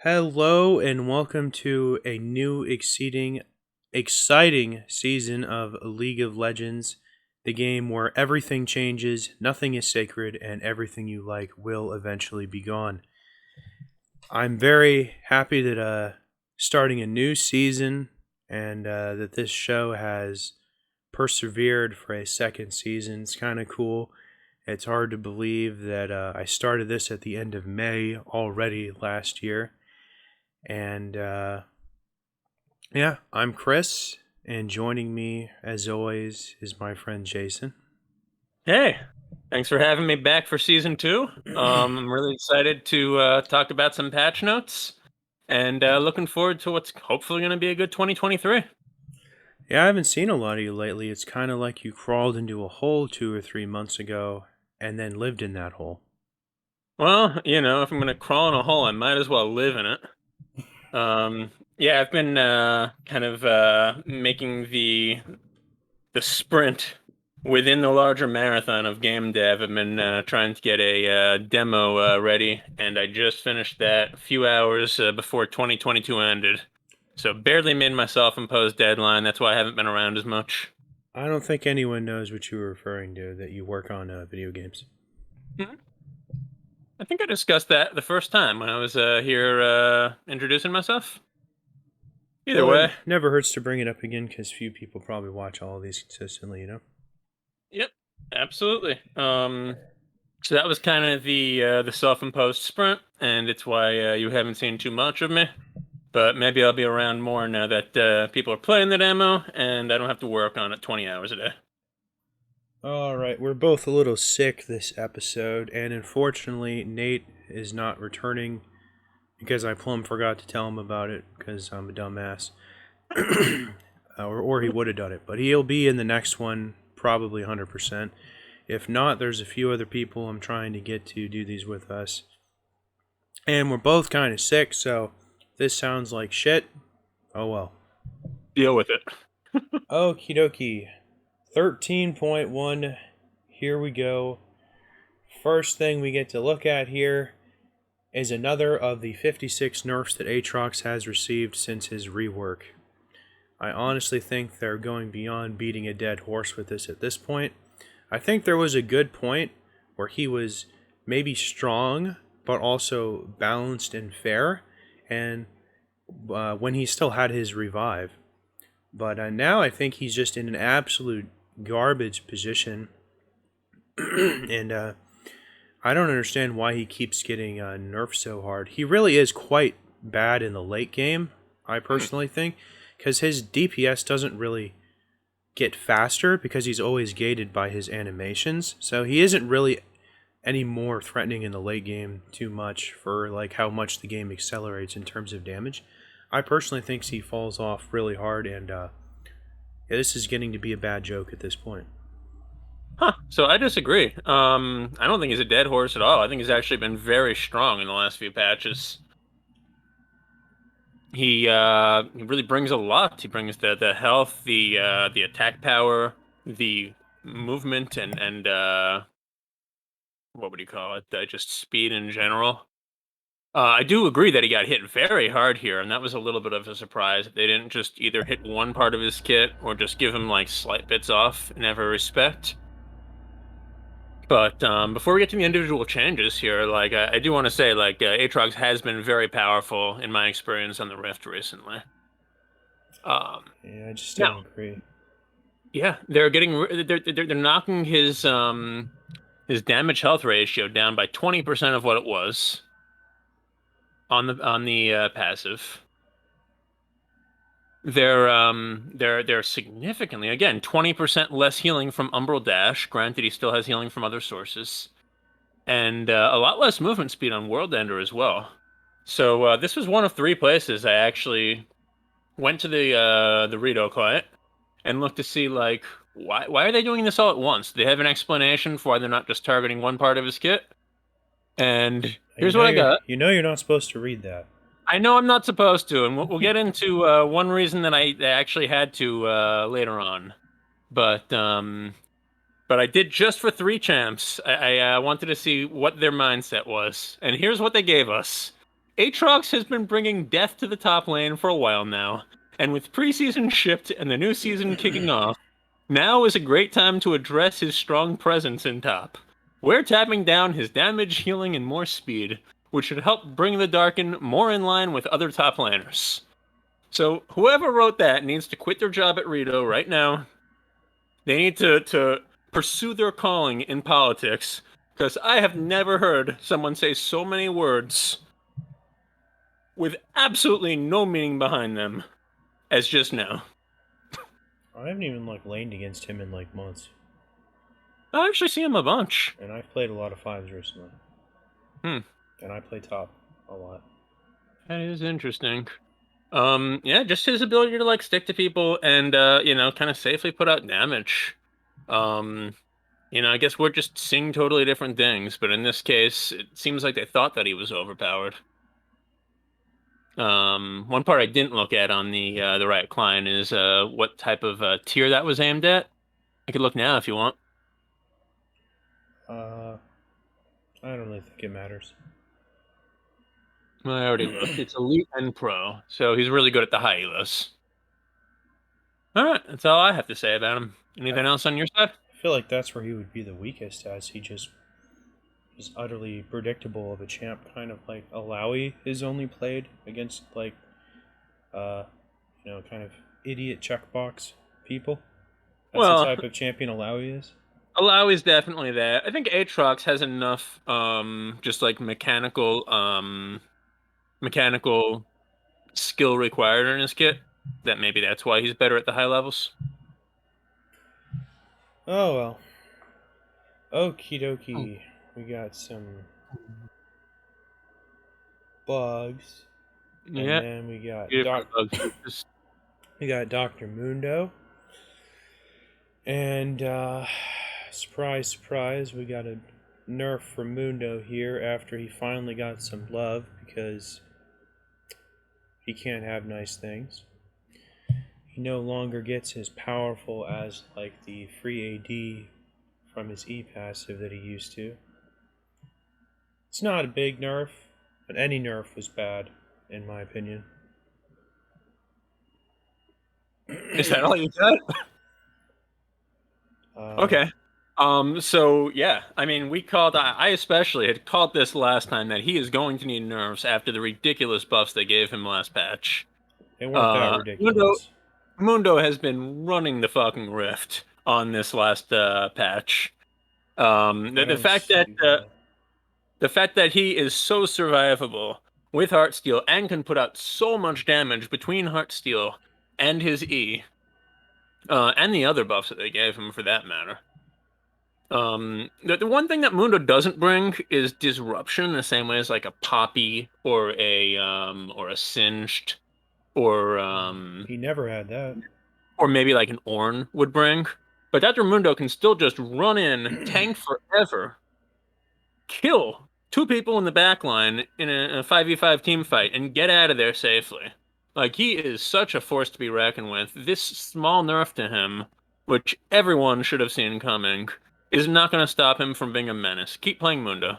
Hello and welcome to a new exciting season of League of Legends, the game where everything changes, nothing is sacred, and everything you like will eventually be gone. I'm very happy that starting a new season and that this show has persevered for a second season. It's kind of cool. It's hard to believe that I started this at the end of May already last year. And yeah, I'm Chris, and joining me, as always, is my friend Jason. Hey, thanks for having me back for season two. I'm really excited to talk about some patch notes and looking forward to what's hopefully going to be a good 2023. Yeah, I haven't seen a lot of you lately. It's kind of like you crawled into a hole 2 or 3 months ago and then lived in that hole. Well, if I'm going to crawl in a hole, I might as well live in it. Yeah, I've been kind of making the sprint within the larger marathon of game dev. I've been trying to get a demo ready, and I just finished that a few hours before 2022 ended. So barely made my self-imposed deadline. That's why I haven't been around as much. I don't think anyone knows what you were referring to, that you work on video games. Mhm. I think I discussed that the first time when I was here introducing myself. Either Well, it way, never hurts to bring it up again because few people probably watch all of these consistently. yep, absolutely. So that was kind of the self-imposed sprint, and it's why you haven't seen too much of me. But maybe I'll be around more now that people are playing the demo, and I don't have to work on it 20 hours a day. All right, we're both a little sick this episode, and unfortunately, Nate is not returning because I plumb forgot to tell him about it because I'm a dumbass. Or he would have done it, but he'll be in the next one probably 100%. If not, there's a few other people I'm trying to get to do these with us. And we're both kind of sick, so this sounds like shit. Oh well. Deal with it. Okie dokie. 13.1. Here we go. First thing we get to look at here is another of the 56 nerfs that Aatrox has received since his rework. I honestly think they're going beyond beating a dead horse with this at this point. I think there was a good point where he was maybe strong, but also balanced and fair, and when he still had his revive. But now I think he's just in an absolute garbage position, and I don't understand why he keeps getting nerfed so hard. He really is quite bad in the late game, I personally think, because his DPS doesn't really get faster because he's always gated by his animations. So he isn't really any more threatening in the late game too much for like how much the game accelerates in terms of damage. I personally think he falls off really hard, and yeah, this is getting to be a bad joke at this point. Huh. So I disagree. I don't think he's a dead horse at all. I think he's actually been very strong in the last few patches. He really brings a lot. He brings the health, the attack power, the movement, and what would you call it? Just speed in general. I do agree that he got hit very hard here, and that was a little bit of a surprise. They didn't just either hit one part of his kit or just give him like slight bits off in every respect. But before we get to the individual changes here, like I do want to say, like Aatrox has been very powerful in my experience on the Rift recently. Um, Yeah, I just Now, don't agree. yeah, they're knocking his damage health ratio down by 20% of what it was on the passive. They're significantly, again, 20% less healing from Umbral Dash. Granted, he still has healing from other sources, and a lot less movement speed on World Ender as well. So this was one of three places I actually went to the Rito client and looked to see like why are they doing this all at once? Do they have an explanation for why they're not just targeting one part of his kit? And You here's know what I you're got. you know you're not supposed to read that. I know I'm not supposed to, and we'll get into one reason that I actually had to later on. But but I did just for three champs. I wanted to see what their mindset was, and here's what they gave us. Aatrox has been bringing death to the top lane for a while now, and with preseason shipped and the new season kicking off, now is a great time to address his strong presence in top. We're tapping down his damage, healing, and more speed, which should help bring the Darkin more in line with other top laners. So whoever wrote that needs to quit their job at Rito right now. They need to pursue their calling in politics, because I have never heard someone say so many words with absolutely no meaning behind them as just now. I haven't even laned against him in months, I actually see him a bunch. and I've played a lot of fives recently. Hmm. And I play top a lot. That is interesting. Yeah, just his ability to stick to people and kind of safely put out damage. I guess we're just seeing totally different things, but in this case, it seems like they thought that he was overpowered. One part I didn't look at on the Riot client is what type of tier that was aimed at. I could look now if you want. I don't really think it matters. Well, I already looked. It's Elite and Pro, so he's really good at the high elos. All right, that's all I have to say about him. Anything else on your side? I feel like that's where he would be the weakest, as he just is utterly predictable of a champ, kind of like Alawi is only played against kind of idiot checkbox people. That's the type of champion Alawi is. Alawi is definitely that. I think Aatrox has enough just mechanical skill required in his kit that maybe that's why he's better at the high levels. Oh well. Okie dokie. We got some bugs. Yeah. And then we got Dr. Mundo. And surprise, surprise, we got a nerf for Mundo here after he finally got some love because he can't have nice things. He no longer gets as powerful as the free AD from his E passive that he used to. It's not a big nerf, but any nerf was bad, in my opinion. Is that all you got? Okay. So yeah, I mean, I especially had called this last time that he is going to need nerfs after the ridiculous buffs they gave him last patch. They weren't that ridiculous. Mundo has been running the fucking rift on this last patch. The fact that he is so survivable with Heartsteel and can put out so much damage between Heartsteel and his E, and the other buffs that they gave him for that matter. The one thing that Mundo doesn't bring is disruption in the same way as a Poppy or a Singed or he never had that. Or maybe an Ornn would bring. But Dr. Mundo can still just run in, tank forever, kill 2 people in the backline in a 5v5 team fight, and get out of there safely. He is such a force to be reckoned with. This small nerf to him, which everyone should have seen coming, is not going to stop him from being a menace. Keep playing Mundo.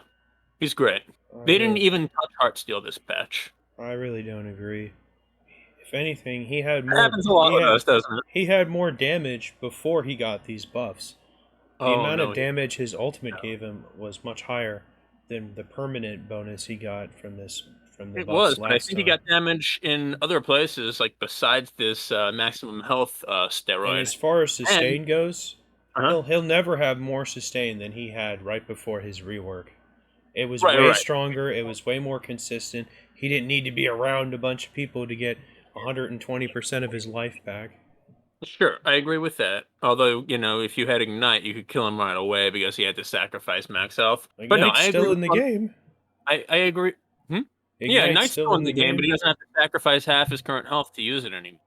He's great. They didn't even touch Heartsteel this patch. I really don't agree. If anything, he had more. That happens a lot with us, doesn't it? He had more damage before he got these buffs. The amount of damage his ultimate gave him was much higher than the permanent bonus he got from the it was, but I think he got damage in other places, besides this maximum health steroid. And as far as sustain goes, he'll never have more sustain than he had right before his rework. It was way stronger. It was way more consistent. He didn't need to be around a bunch of people to get 120% of his life back. Sure, I agree with that. Although, if you had Ignite, you could kill him right away because he had to sacrifice max health. Ignite's but no, I still in the game. I agree. Yeah, Ignite's still in the game, but he doesn't have to sacrifice half his current health to use it anymore.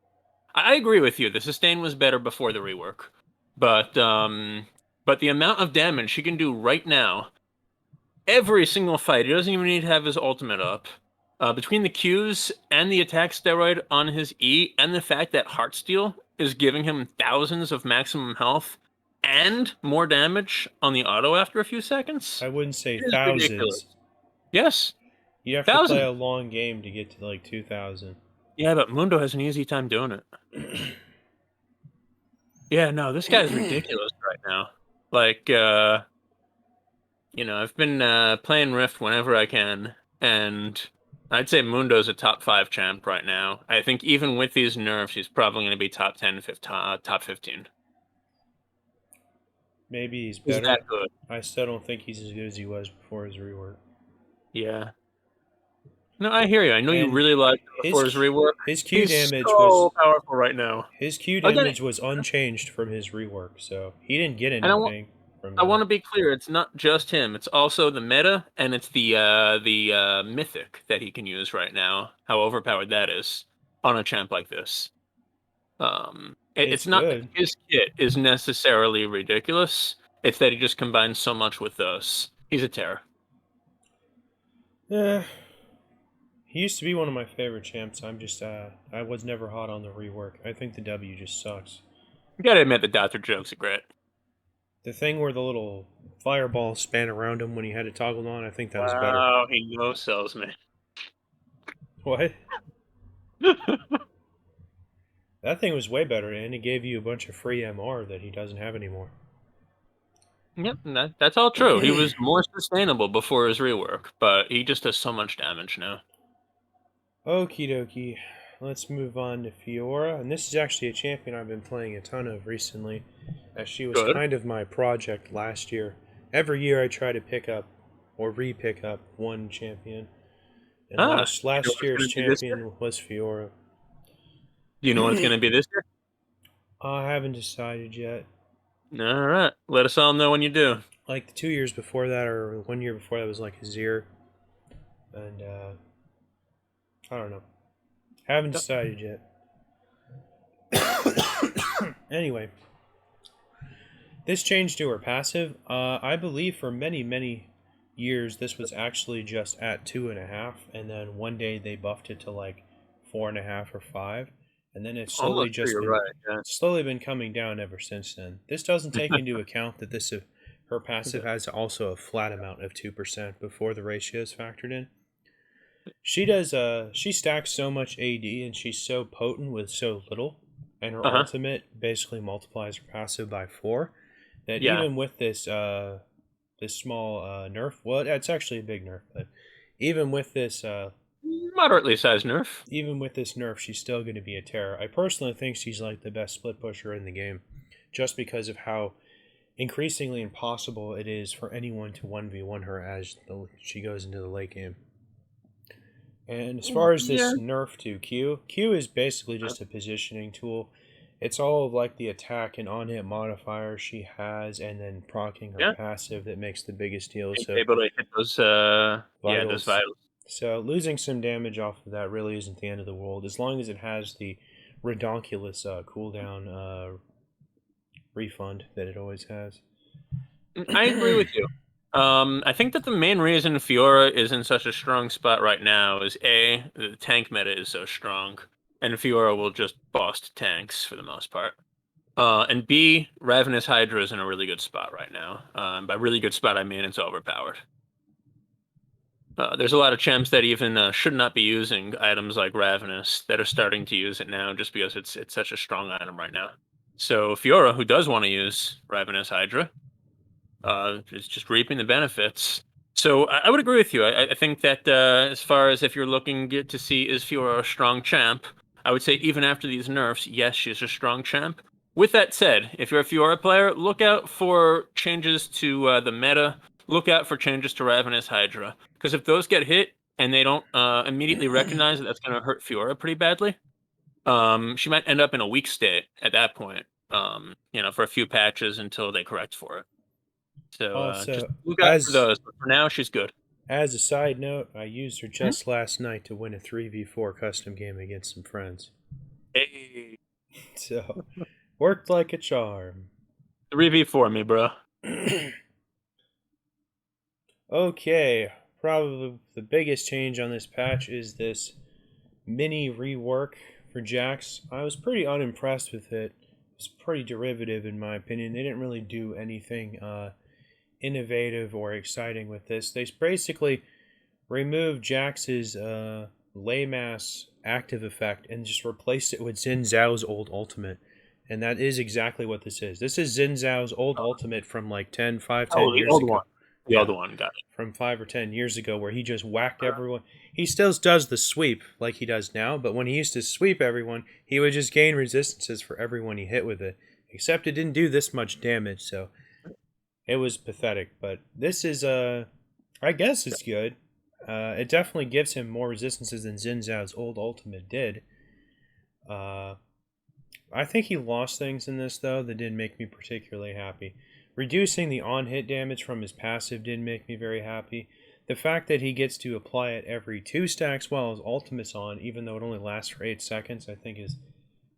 I agree with you. The sustain was better before the rework. But the amount of damage he can do right now, every single fight, he doesn't even need to have his ultimate up. Between the Qs and the attack steroid on his E, and the fact that Heartsteel is giving him thousands of maximum health and more damage on the auto after a few seconds. I wouldn't say thousands. Ridiculous. Yes. You have to play 1,000. a long game to get to like 2,000. Yeah, but Mundo has an easy time doing it. Yeah, no, this guy's ridiculous right now. Like, I've been playing Rift whenever I can, and I'd say Mundo's a top 5 champ right now. I think even with these nerfs, he's probably going to be top 10, top 15. Maybe he's He's that better. good. I still don't think he's as good as he was before his rework. Yeah. No, I hear you. I know you And really liked him his before his rework. his Q He's damage was so powerful right now. Again, unchanged from his rework, so he didn't get and I want anything from I that. want to be clear. It's not just him. It's also the meta, and it's the mythic that he can use right now. How overpowered that is on a champ like this. It's It's not that good. his kit is necessarily ridiculous. It's that he just combines so much with those. He's a terror. Eh, he used to be one of my favorite champs. I was never hot on the rework. I think the W just sucks. You gotta admit the Doctor jokes are great. The thing where the little fireball span around him when he had it toggled on, I think that was better. Wow, he no sells me. What? That thing was way better, and it gave you a bunch of free MR that he doesn't have anymore. Yep, that's all true. He was more sustainable before his rework, but he just does so much damage now. Okie dokie. Let's move on to Fiora. And this is actually a champion I've been playing a ton of recently, as she was Good. kind of my project last year. Every year I try to pick up or re-pick up one champion. And Ah, last you know year's what's gonna be this year? champion was Fiora. Do you know what it's gonna be this year? I haven't decided yet. All right, let us all know when you do. Like the 2 years before that, or 1 year before that, was like Azir. And I don't know. Haven't decided yet. Anyway, this change to her passive, I believe for many, many years this was actually just at 2.5, and then one day they buffed it to like 4.5 or 5, and then it's Almost sure you're right. Yeah. slowly been coming down ever since then. This doesn't take into account that her passive has also a flat amount of 2% before the ratio is factored in. She stacks so much AD and she's so potent with so little, and her Uh-huh. ultimate basically multiplies her passive by 4, that Yeah. even with this small nerf, well, it's actually a big nerf, but even with this Moderately sized nerf. she's still going to be a terror. I personally think she's like the best split pusher in the game, just because of how increasingly impossible it is for anyone to 1v1 her as she goes into the late game. And as far as Yeah. this nerf to Q is basically just a positioning tool. It's all of like the attack and on-hit modifier she has, and then proccing her Yeah. passive that makes the biggest deal. Being So able to hit those those vitals. vitals. So losing some damage off of that really isn't the end of the world, as long as it has the redonkulous cooldown refund that it always has. I agree with you. I think that the main reason Fiora is in such a strong spot right now is A, the tank meta is so strong, and Fiora will just bust tanks for the most part. And B, Ravenous Hydra is in a really good spot right now. By really good spot, I mean it's overpowered. There's a lot of champs that even should not be using items like Ravenous that are starting to use it now just because it's such a strong item right now. So Fiora, who does want to use Ravenous Hydra, is just reaping the benefits. So I would agree with you. I think that as far as if you're looking to see is Fiora a strong champ, I would say even after these nerfs, yes, she's a strong champ. With that said, if you're a Fiora player, look out for changes to the meta. Look out for changes to Ravenous Hydra. Because if those get hit and they don't immediately recognize that that's going to hurt Fiora pretty badly, she might end up in a weak state at that point, for a few patches until they correct for it. So just Also, look out for those. But for now, she's good. as a side note, I used her Mhm. just last night to win a 3v4 custom game against some friends. Hey, So, worked like a charm. 3v4 me, bro. Okay, probably the biggest change on this patch is this mini rework for Jax. I was pretty unimpressed with it. It's pretty derivative in my opinion. They didn't really do anything innovative or exciting with this. They basically removed Jax's lay mass active effect and just replaced it with Xin Zhao's old ultimate. And that is exactly what this is. This is Xin Zhao's old ultimate from like 10, 5, 10 Oh, the years old ago. one. The Yeah, old one, got it. from 5 or 10 years ago, where he just whacked everyone. He still does the sweep like he does now, but when he used to sweep everyone, he would just gain resistances for everyone he hit with it. Except it didn't do this much damage, so it was pathetic. But this is, I guess it's good. It definitely gives him more resistances than Xin Zhao's old ultimate did. Uh, I think he lost things in this, though, that didn't make me particularly happy. Reducing the on-hit damage from his passive didn't make me very happy. The fact that he gets to apply it every 2 stacks while his ultimate's on, even though it only lasts for 8 seconds, I think is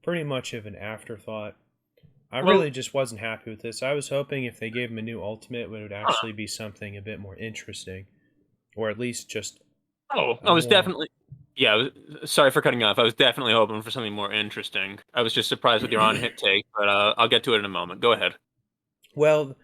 pretty much of an afterthought. I Well, really just wasn't happy with this. I was hoping if they gave him a new ultimate, it would actually be something a bit more interesting. Or at least just I was more. definitely. Yeah, sorry for cutting you off. I was definitely hoping for something more interesting. I was just surprised with your on-hit take, but I'll get to it in a moment. Go ahead. Well,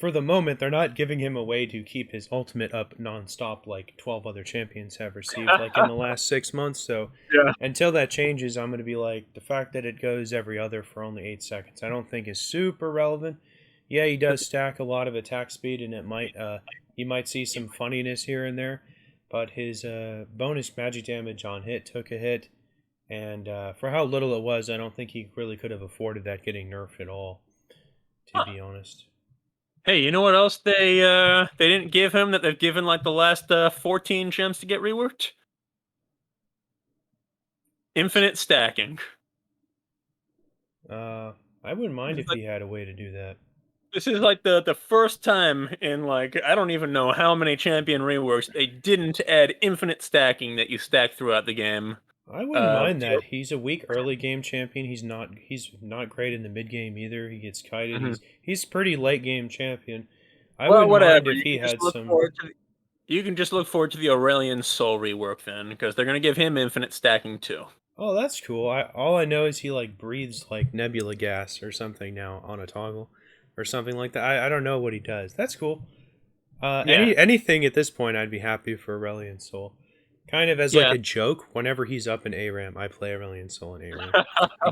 for the moment, they're not giving him a way to keep his ultimate up nonstop like 12 other champions have received, like in the last 6 months. So Yeah. until that changes, I'm going to be like, the fact that it goes every other for only 8 seconds, I don't think is super relevant. Yeah, he does stack a lot of attack speed, and it might, you might see some funniness here and there, but his bonus magic damage on hit took a hit, and for how little it was, I don't think he really could have afforded that getting nerfed at all, to Huh. be honest. Hey, you know what else they didn't give him that they've given like the last 14 gems to get reworked? Infinite stacking. I wouldn't mind This is if like he had a way to do that. this is like the first time in like I don't even know how many champion reworks they didn't add infinite stacking that you stack throughout the game. I wouldn't mind To that. He's a weak early game champion. He's not great in the mid game either. He gets kited. Mhm. He's pretty late game champion. I Well, wouldn't whatever. mind if he had some. You can just look forward to the Aurelian Soul rework then, because they're gonna give him infinite stacking too. Oh, that's cool. All I know is he like breathes like nebula gas or something now on a toggle, or something like that. I don't know what he does. That's cool. Yeah, Anything at this point, I'd be happy for Aurelion Soul. Kind of as like yeah. a joke. Whenever he's up in ARAM, I play Aurelion Soul in ARAM,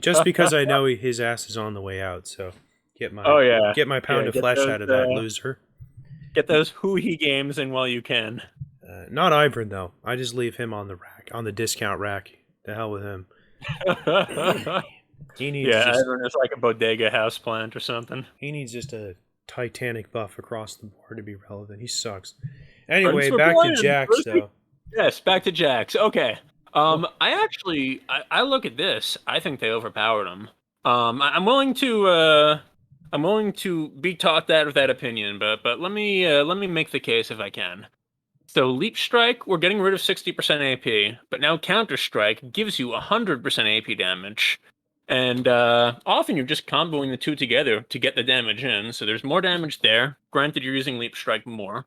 just because I know his ass is on the way out. So get my Oh yeah, get my pound yeah. of flesh out of that loser. Get those Hui games in while you can. Not Ivern though. I just leave him on the rack, on the discount rack. The hell with him. He needs Yeah, just everyone is like a bodega houseplant or something. he needs just a Titanic buff across the board to be relevant. He sucks. Friends Anyway, for back to playing. Jax though. Yes, back to Jax. Okay. Well, I look at this. I think they overpowered him. I'm willing to be taught that with that opinion, but let me make the case if I can. So Leap Strike, we're getting rid of 60% AP, but now Counter Strike gives you 100% AP damage. And often you're just comboing the two together to get the damage in, so there's more damage there. Granted, you're using Leap Strike more,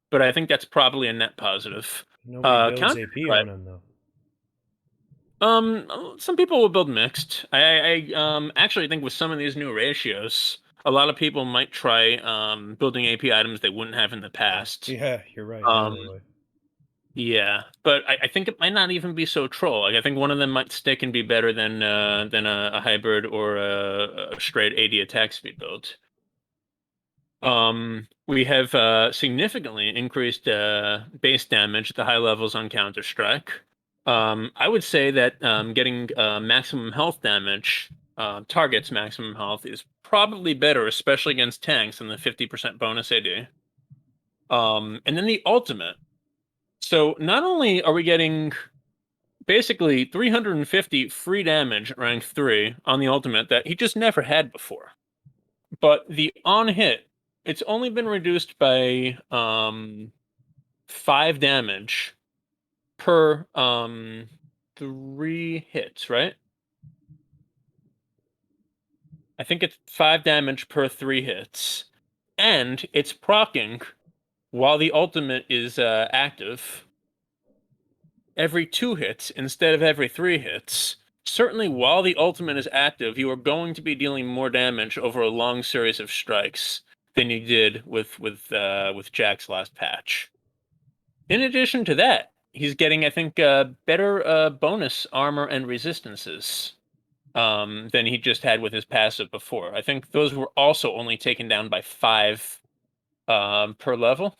but I think that's probably a net positive. nobody builds Counter AP Strike, on him though. some people will build mixed. I actually think with some of these new ratios, a lot of people might try building AP items they wouldn't have in the past. Yeah, you're right. Now Um, they would. Yeah, but I think it might not even be so troll. Like I think one of them might stick and be better than a hybrid or a straight AD attack speed build. We have significantly increased base damage at the high levels on Counter Strike. I would say that getting maximum health damage targets maximum health is probably better, especially against tanks, than the 50% bonus AD. And then the ultimate. So not only are we getting basically 350 free damage at rank 3 on the ultimate that he just never had before, but the on hit, it's only been reduced by 5 damage per 3 hits, right? I think it's 5 damage per 3 hits, and it's proccing while the ultimate is active every 2 hits instead of every 3 hits. Certainly, while the ultimate is active, you are going to be dealing more damage over a long series of strikes than you did with Jack's last patch. In addition to that, he's getting, I think, better bonus armor and resistances than he just had with his passive before. I think those were also only taken down by 5 per level.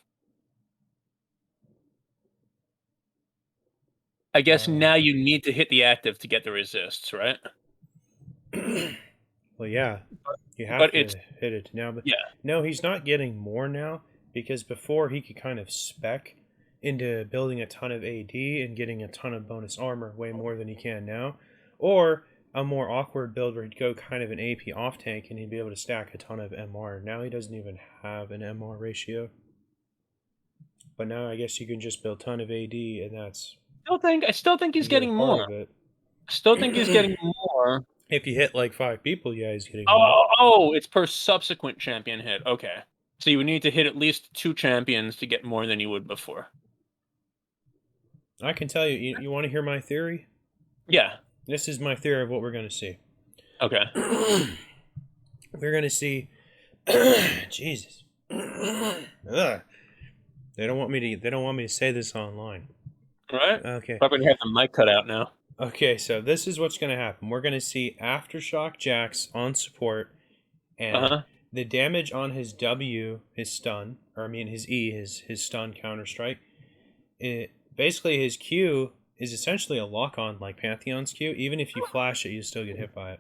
I guess now you need to hit the active to get the resists, right? Well, yeah, you have But to it's hit it now. But yeah, no, he's not getting more now because before he could kind of spec into building a ton of AD and getting a ton of bonus armor way more than he can now, or a more awkward build where he'd go kind of an AP off tank and he'd be able to stack a ton of MR. Now he doesn't even have an MR ratio. But now I guess you can just build a ton of AD and that's I still think he's you get a getting part more. of it. I still think he's getting more. If you hit like 5 people, yeah, he's getting more. Oh, it's per subsequent champion hit. Okay. So you would need to hit at least 2 champions to get more than you would before. I can tell you, you want to hear my theory? Yeah. This is my theory of what we're going to see. Okay. We're going to see. Jesus. Ugh. They don't want me to say this online. Right? Okay. Probably have the mic cut out now. Okay, so this is what's going to happen. We're going to see Aftershock Jax on support, and the damage on his W, his stun, or I mean his E, his stun counter strike. Basically his Q is essentially a lock on like Pantheon's Q. Even if you flash it, you still get hit by it.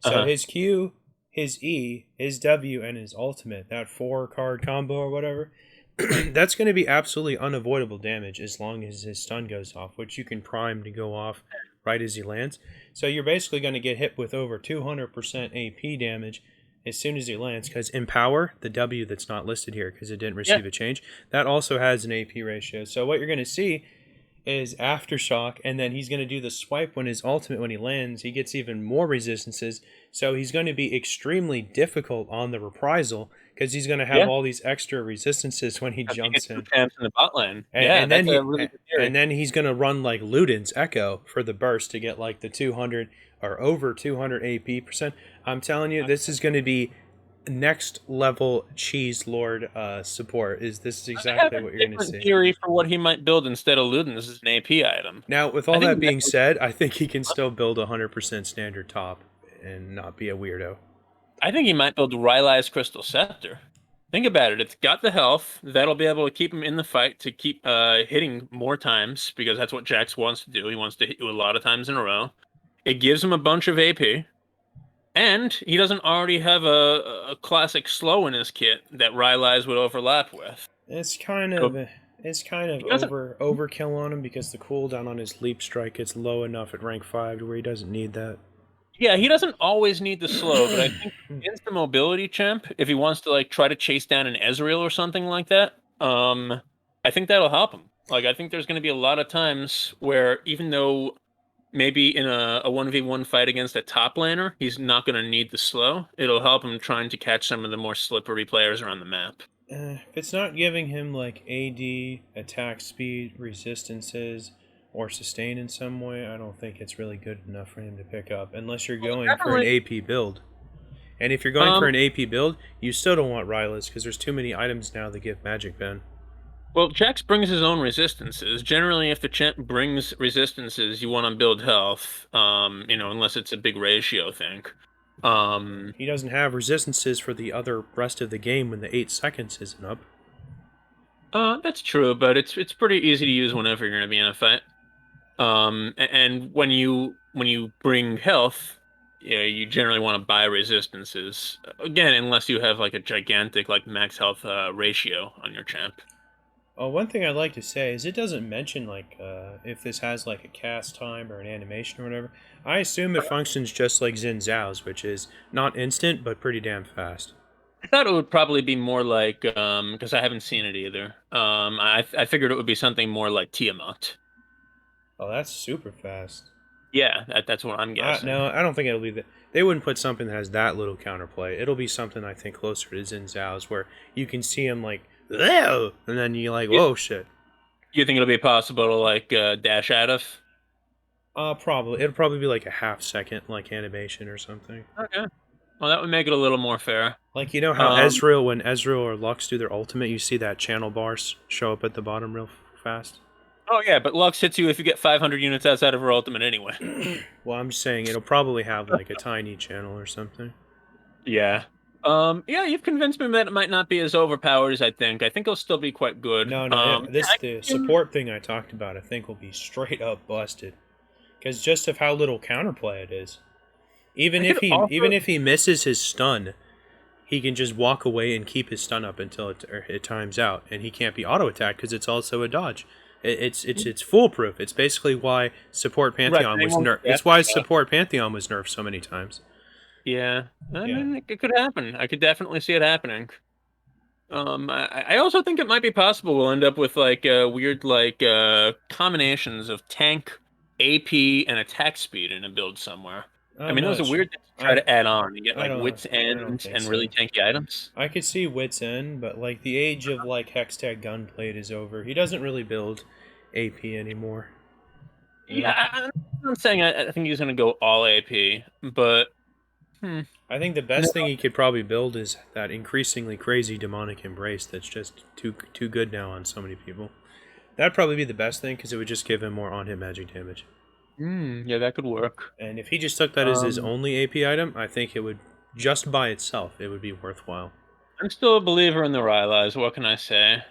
So his Q, his E, his W, and his ultimate, that 4-card combo or whatever, that's going to be absolutely unavoidable damage as long as his stun goes off, which you can prime to go off right as he lands. So you're basically going to get hit with over 200% AP damage as soon as he lands, because Empower, the W that's not listed here because it didn't receive a change, that also has an AP ratio. So what you're going to see is Aftershock, and then he's going to do the swipe when his ultimate, when he lands, he gets even more resistances. So he's going to be extremely difficult on the reprisal because he's going to have all these extra resistances when he jumps in. Champs in the bot lane. And then he's going to run like Luden's Echo for the burst to get like the 200 or over 200 AP percent. I'm telling you, this is going to be next level cheese lord support. This is exactly what you're going to see. Theory for what he might build instead of Luden. This is an AP item. Now, with all that being said, I think he can still build 100% standard top and not be a weirdo. I think he might build Rylai's Crystal Scepter. Think about it. It's got the health. That'll be able to keep him in the fight, to keep hitting more times, because that's what Jax wants to do. He wants to hit you a lot of times in a row. It gives him a bunch of AP. And he doesn't already have a classic slow in his kit that Rylai's would overlap with. It's kind of overkill on him because the cooldown on his leap strike gets low enough at rank 5 to where he doesn't need that. Yeah, he doesn't always need the slow, but I think against the mobility champ, if he wants to like try to chase down an Ezreal or something like that, I think that'll help him. Like, I think there's going to be a lot of times where, even though maybe in a 1v1 fight against a top laner, he's not going to need the slow, it'll help him trying to catch some of the more slippery players around the map. If it's not giving him like AD, attack speed, resistances, or sustain in some way, I don't think it's really good enough for him to pick up, unless you're going for an AP build. And if you're going for an AP build, you still don't want Rylai's because there's too many items now that give Magic Ben. Well, Jax brings his own resistances. Generally, if the champ brings resistances, you want to build health, unless it's a big ratio thing. He doesn't have resistances for the other rest of the game when the 8 seconds isn't up. That's true, but it's pretty easy to use whenever you're going to be in a fight. And when you bring health, you generally want to buy resistances. Again, unless you have like a gigantic like max health ratio on your champ. Oh, one thing I'd like to say is it doesn't mention like if this has like a cast time or an animation or whatever. I assume it functions just like Xin Zhao's, which is not instant but pretty damn fast. I thought it would probably be more like because I haven't seen it either. I figured it would be something more like Tiamat. Oh, that's super fast. Yeah, that's what I'm guessing. No, I don't think it'll be that. They wouldn't put something that has that little counterplay. It'll be something I think closer to Xin Zhao's, where you can see him like, and then you're like, whoa, shit. You think it'll be possible to like dash out of? Probably. It'll probably be like a half-second like animation or something. Okay. Well, that would make it a little more fair. Like, how when Ezreal or Lux do their ultimate, you see that channel bar show up at the bottom real fast? Oh yeah, but Lux hits you if you get 500 units outside of her ultimate anyway. Well, I'm just saying it'll probably have like a tiny channel or something. Yeah. Yeah, you've convinced me that it might not be as overpowered as I think. I think it'll still be quite good. No, yeah, Yeah, this the support thing I talked about. I think will be straight up busted because just of how little counterplay it is. I could Even offer. if he misses his stun, he can just walk away and keep his stun up until it times out, and he can't be auto attacked because it's also a dodge. It's foolproof. It's basically why support Right, Pantheon was anyone nerfed. can It's why support Pantheon was nerfed so many times. Yeah, I Yeah. mean, it could happen. I could definitely see it happening. I also think it might be possible we'll end up with like weird like combinations of tank, AP, and attack speed in a build somewhere. I I'm mean, those not are sure. weird things to try to add on. You get I like don't wits I don't end think and really so. tanky items. I could see Wits End, but like the age of like Hextech Gunblade is over. He doesn't really build AP anymore. You Yeah, know? I'm not saying I think he's gonna go all AP, but hmm, I think the no, best thing he could probably build is that increasingly crazy demonic embrace that's just too good now on so many people. That'd probably be the best thing because it would just give him more on-hit magic damage. yeah, that could work. And if he just took that as his Um, only AP item, I think it would just by itself it would be worthwhile. I'm still a believer in the Rylai's. What can I say?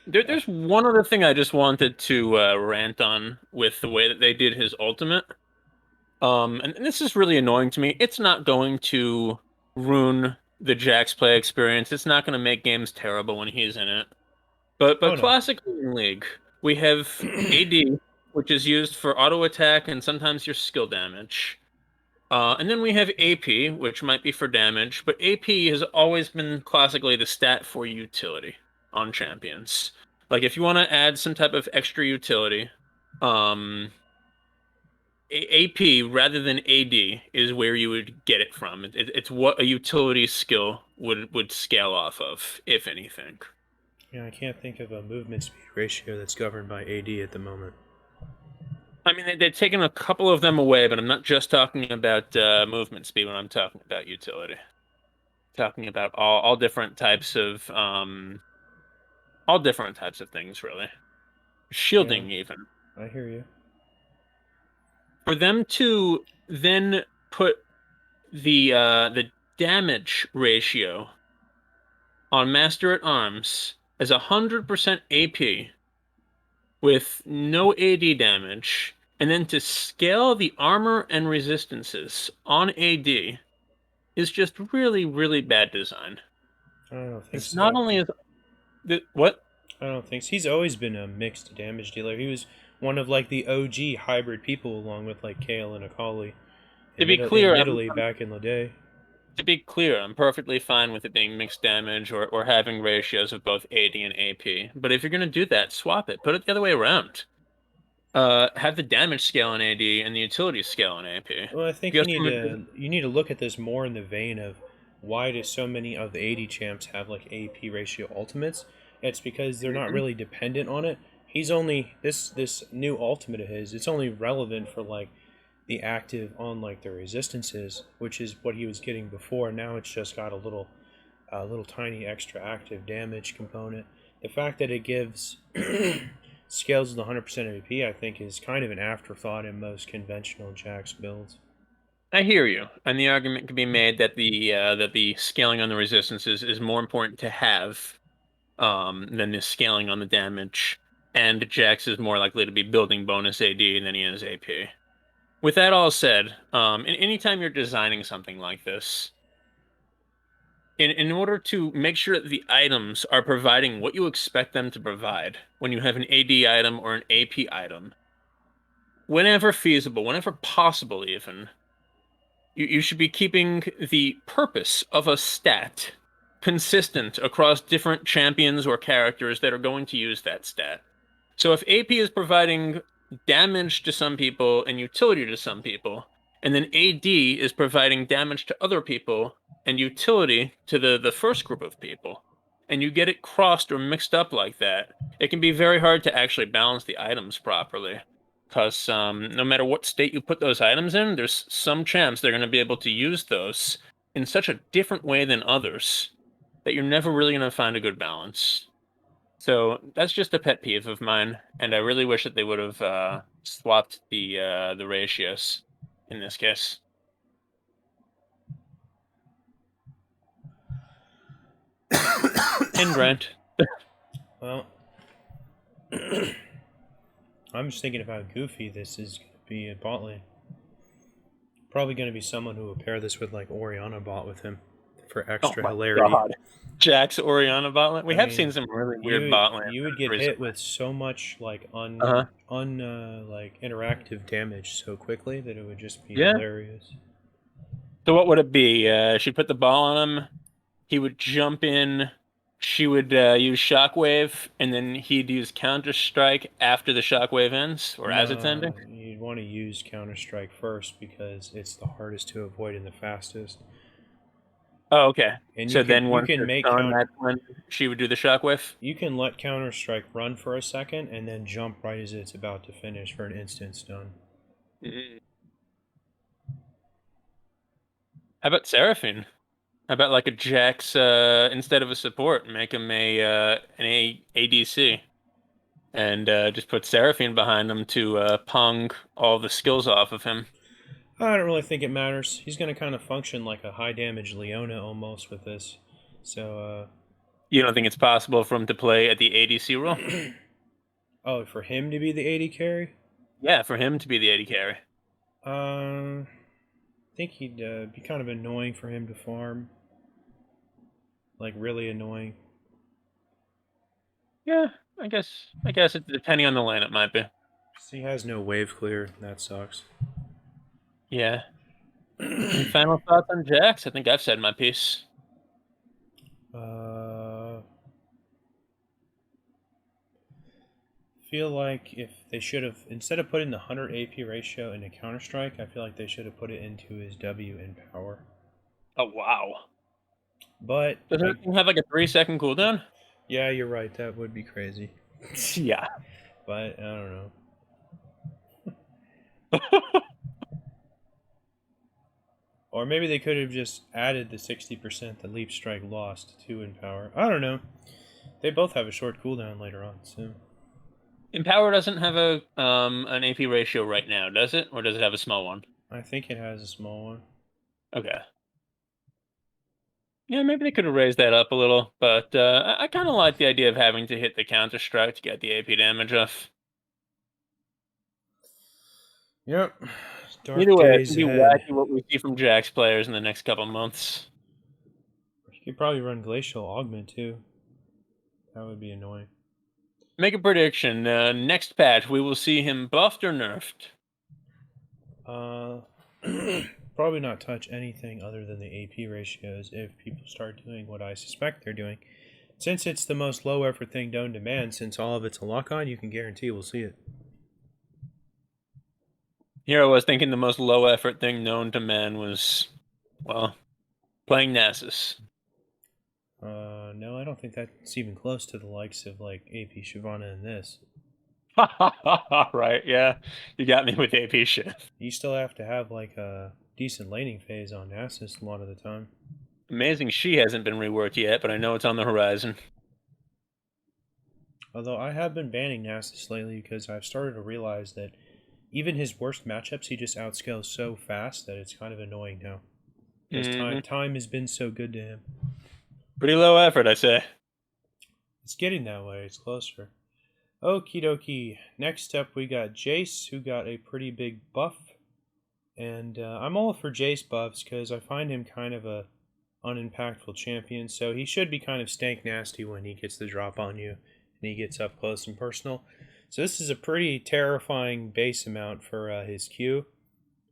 There's one other thing I just wanted to rant on with the way that they did his ultimate. And this is really annoying to me. It's not going to ruin the Jax play experience. It's not going to make games terrible when he's in it. Oh But no. classically in League, we have AD, which is used for auto attack and sometimes your skill damage. And then we have AP, which might be for damage, but AP has always been classically the stat for utility on champions. Like if you want to add some type of extra utility, um, AP rather than AD is where you would get it from. It's what a utility skill would scale off of, if anything. Yeah, I can't think of a movement speed ratio that's governed by AD at the moment. I mean, they've taken a couple of them away, but I'm not just talking about movement speed when I'm talking about utility. Talking about all different types of things, really. Yeah, Shielding, even. I hear you. For them to then put the damage ratio on Master at Arms as 100% AP with no AD damage, and then to scale the armor and resistances on AD is just really, really bad design. I don't think It's so. not only is what? I don't think so. He's always been a mixed damage dealer. He was one of like the OG hybrid people, along with like Kale and Akali. To be clear, Admittedly, back in the day. I'm perfectly fine with it being mixed damage or having ratios of both AD and AP. But if you're gonna do that, swap it. Put it the other way around. Have the damage scale on AD and the utility scale on AP. Well, I think Because you need to look at this more in the vein of why do so many of the AD champs have like AP ratio ultimates? It's because they're not really dependent on it. He's only this new ultimate of his. It's only relevant for like the active on like the resistances, which is what he was getting before. Now it's just got a little tiny extra active damage component. The fact that it gives scales with 100% of AP, I think, is kind of an afterthought in most conventional Jax builds. I hear you, and the argument can be made that the scaling on the resistances is more important to have than the scaling on the damage, and Jax is more likely to be building bonus AD than he is AP. With that all said, anytime you're designing something like this, in order to make sure that the items are providing what you expect them to provide when you have an AD item or an AP item, whenever feasible, whenever possible, even, you should be keeping the purpose of a stat consistent across different champions or characters that are going to use that stat. So if AP is providing damage to some people and utility to some people, and then AD is providing damage to other people and utility to the first group of people, and you get it crossed or mixed up like that, it can be very hard to actually balance the items properly. Because no matter what state you put those items in, there's some chance they're going to be able to use those in such a different way than others that you're never really going to find a good balance. So that's just a pet peeve of mine, and I really wish that they would have swapped the ratios in this case. And Grant. Well, I'm just thinking of how goofy this is going to be at bot lane. Probably going to be someone who will pair this with like Oriana bot with him for Oh extra my hilarity. god. Jax Oriana bot lane. We I have mean, seen some really weird bot lanes you would get hit recently. with so much like Uh-huh. like interactive damage so quickly that it would just be Yeah. hilarious. So what would it be? She'd put the ball on him. He would jump in. She would use Shockwave, and then he'd use Counter Strike after the Shockwave ends, or as it's ending. No, you'd want to use Counter Strike first because it's the hardest to avoid and the fastest. Oh, okay. And So then you once can it's make done, that's when she would do the Shockwave. you can let Counter Strike run for a second and then jump right as it's about to finish for an instant stun. Mm. How about Seraphine? How about like a Jax instead of a support, make him an ADC, and just put Seraphine behind him to pong all the skills off of him. I don't really think it matters. He's going to kind of function like a high damage Leona almost with this. So, You don't think it's possible for him to play at the ADC role? oh, for him to be the AD carry? Yeah, for him to be the AD carry. I think he'd be kind of annoying for him to farm. Like, really annoying. Yeah, I guess it, depending on the lane, it might be. He has no wave clear. That sucks. Yeah. Any final thoughts on Jax? I think I've said my piece. Feel like if they should have, instead of putting the 100 AP ratio into Counter Strike, I feel like they should have put it into his W in power. Oh wow! But Does it have like a 3-second cooldown? yeah, you're right. That would be crazy. Yeah. But I don't know. Or maybe they could have just added the 60% that Leap Strike lost to in power. I don't know. They both have a short cooldown later on, so. Empower doesn't have a an AP ratio right now, does it? Or does it have a small one? I think it has a small one. Okay. Yeah, maybe they could have raised that up a little, but I kind of like the idea of having to hit the Counter Strike to get the AP damage off. Yep. Dark Either way, it days can be ahead. wacky what we see from Jax players in the next couple months. You could probably run Glacial Augment too. That would be annoying. Make a prediction. Next patch, we will see him buffed or nerfed. Probably not touch anything other than the AP ratios if people start doing what I suspect they're doing. Since it's the most low effort thing known to man, since all of it's a lock on, you can guarantee we'll see it. Here I was thinking the most low effort thing known to man was, well, playing Nasus. No, I don't think that's even close to the likes of like AP Shyvana and this. Right, yeah. You got me with AP shit. You still have to have like a decent laning phase on Nasus a lot of the time. Amazing she hasn't been reworked yet, but I know it's on the horizon. Although I have been banning Nasus lately because I've started to realize that even his worst matchups, he just outscales so fast that it's kind of annoying now. Because time has been so good to him. Pretty low effort, I say. It's getting that way. It's closer. Okie dokie. Next up, we got Jace, who got a pretty big buff. And I'm all for Jace buffs because I find him kind of a unimpactful champion. So he should be kind of stank nasty when he gets the drop on you and he gets up close and personal. So this is a pretty terrifying base amount for his Q.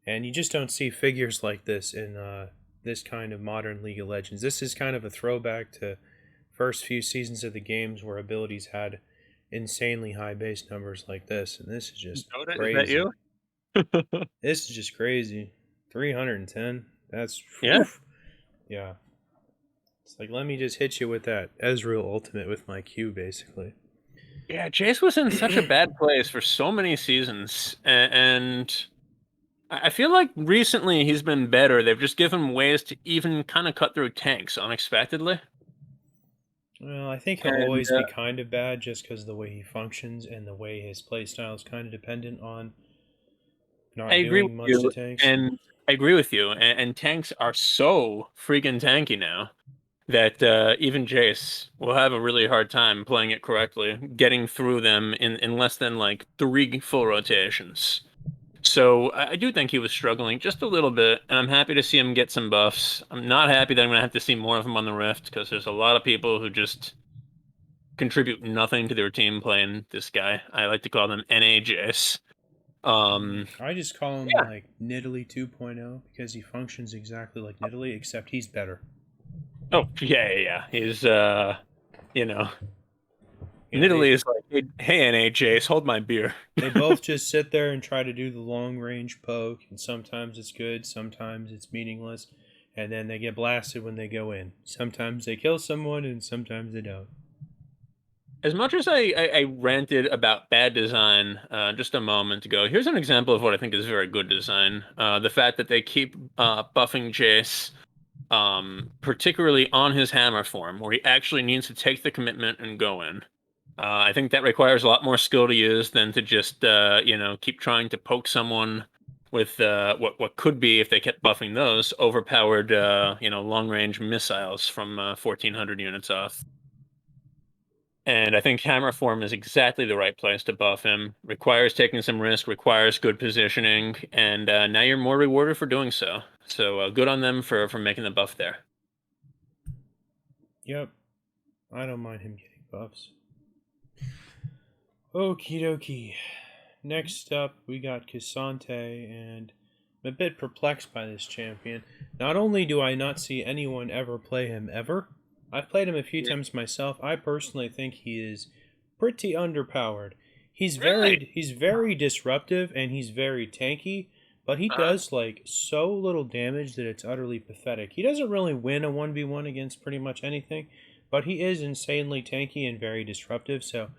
And you just don't see figures like this in this kind of modern League of Legends. This is kind of a throwback to first few seasons of the games where abilities had insanely high base numbers like this. And this is just crazy. Is that you? This is just crazy. 310. That's Yeah. Yeah. It's like, let me just hit you with that Ezreal ultimate with my Q, basically. Yeah, Jace was in such a bad place for so many seasons, and I feel like recently he's been better. They've just given him ways to even kind of cut through tanks unexpectedly. Well, I think he'll And always be kind of bad just because of the way he functions and the way his playstyle is kind of dependent on I not agree with doing much to you, tanks. and I agree with you. And tanks are so freaking tanky now that even Jace will have a really hard time playing it correctly, getting through them in less than like 3 full rotations. So I do think he was struggling just a little bit, and I'm happy to see him get some buffs. I'm not happy that I'm gonna have to see more of him on the Rift because there's a lot of people who just contribute nothing to their team playing this guy. I like to call them NAJs. I just call him Yeah. like Nidalee 2.0 because he functions exactly like Nidalee, except he's better. Oh yeah. He's you know, You know, Nidalee is like, hey NAJs, hold my beer. they both just sit there and try to do the long range poke, and sometimes it's good, sometimes it's meaningless, and then they get blasted when they go in. Sometimes they kill someone, and sometimes they don't. As much as I ranted about bad design just a moment ago, here's an example of what I think is very good design. The fact that they keep buffing Jace, particularly on his hammer form, where he actually needs to take the commitment and go in. I think that requires a lot more skill to use than to just keep trying to poke someone with what could be, if they kept buffing those, overpowered long range missiles from 1400 units off. And I think hammer form is exactly the right place to buff him. Requires taking some risk, requires good positioning, and now you're more rewarded for doing so. So good on them for making the buff there. Yep, I don't mind him getting buffs. Okie dokie. Next up, we got K'Sante, and I'm a bit perplexed by this champion. Not only do I not see anyone ever play him ever, I've played him a few Yeah. times myself. I personally think he is pretty underpowered. Really? He's very disruptive and he's very tanky, but he Uh-huh. does like so little damage that it's utterly pathetic. He doesn't really win a 1v1 against pretty much anything, but he is insanely tanky and very disruptive, so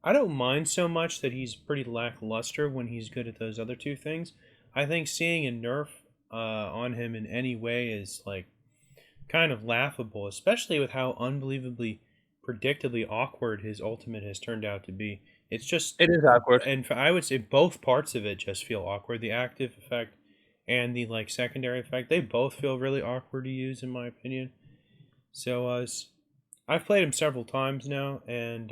I don't mind so much that he's pretty lackluster when he's good at those other two things. I think seeing a nerf on him in any way is like kind of laughable, especially with how unbelievably predictably awkward his ultimate has turned out to be. It's just, It is awkward. and I would say both parts of it just feel awkward. The active effect and the like secondary effect, they both feel really awkward to use, in my opinion. So I've played him several times now, and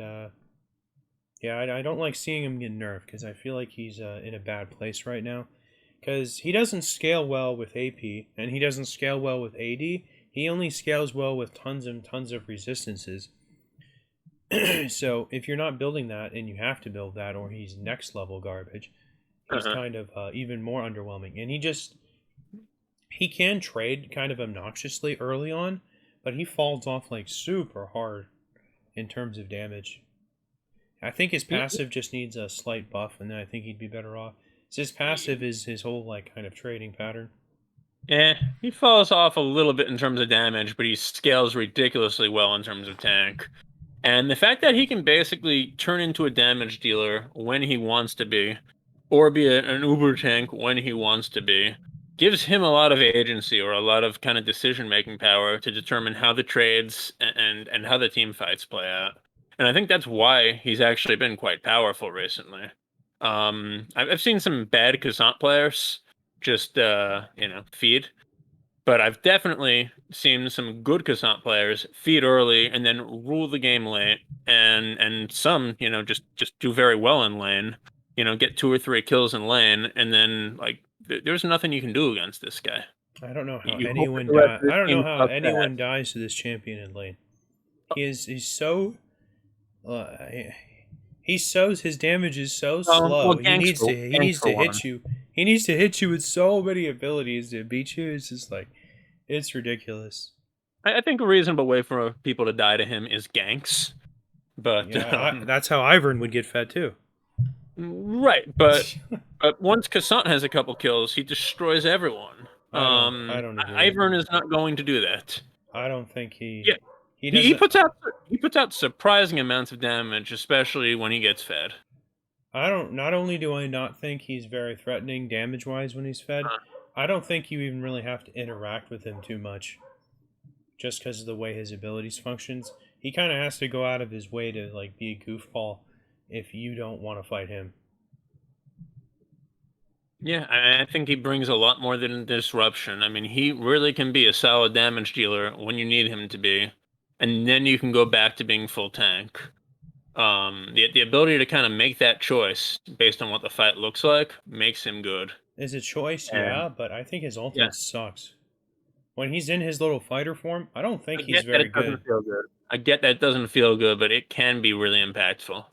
yeah, I don't like seeing him get nerfed because I feel like he's in a bad place right now. Because he doesn't scale well with AP, and he doesn't scale well with AD. He only scales well with tons and tons of resistances. So if you're not building that, and you have to build that, or he's next level garbage, he's Uh-huh. kind of even more underwhelming. And he can trade kind of obnoxiously early on, but he falls off like super hard in terms of damage. I think his passive just needs a slight buff, and then I think he'd be better off. So his passive is his whole like kind of trading pattern. He falls off a little bit in terms of damage, but he scales ridiculously well in terms of tank. And the fact that he can basically turn into a damage dealer when he wants to be, or be an uber tank when he wants to be, gives him a lot of agency, or a lot of kind of decision making power to determine how the trades and how the team fights play out. And I think that's why he's actually been quite powerful recently. I've seen some bad Kazant players just feed, but I've definitely seen some good K'Sant players feed early and then rule the game late, and some, just do very well in lane. Get 2 or 3 kills in lane, and then like there's nothing you can do against this guy. I don't know how You hope that anyone the rest die. of the I don't know team how sucks anyone ass. dies to this champion in lane. He's so uh, his damage is so Well, slow. He ganks needs for to one. hit you. He needs to hit you with so many abilities to beat you. It's just like it's ridiculous. I think a reasonable way for people to die to him is ganks, but Yeah, that's how Ivern would get fed too. right. But once Cassant has a couple kills, he destroys everyone. I don't agree. Ivern is not going to do that. I don't think Yeah, he he doesn't. puts out surprising amounts of damage, especially when he gets fed. I don't. Not only do I not think he's very threatening damage wise when he's fed, Uh, I don't think you even really have to interact with him too much. just because of the way his abilities functions. He kind of has to go out of his way to like be a goofball if you don't want to fight him. Yeah, I think he brings a lot more than disruption. I mean, he really can be a solid damage dealer when you need him to be, and then you can go back to being full tank. The ability to kind of make that choice based on what the fight looks like makes him good. Is a choice, And yeah, but I think his yeah, ultimate sucks. When he's in his little fighter form, I don't I think he's get that very it doesn't good. feel good. I get that it doesn't feel good, but it can be really impactful.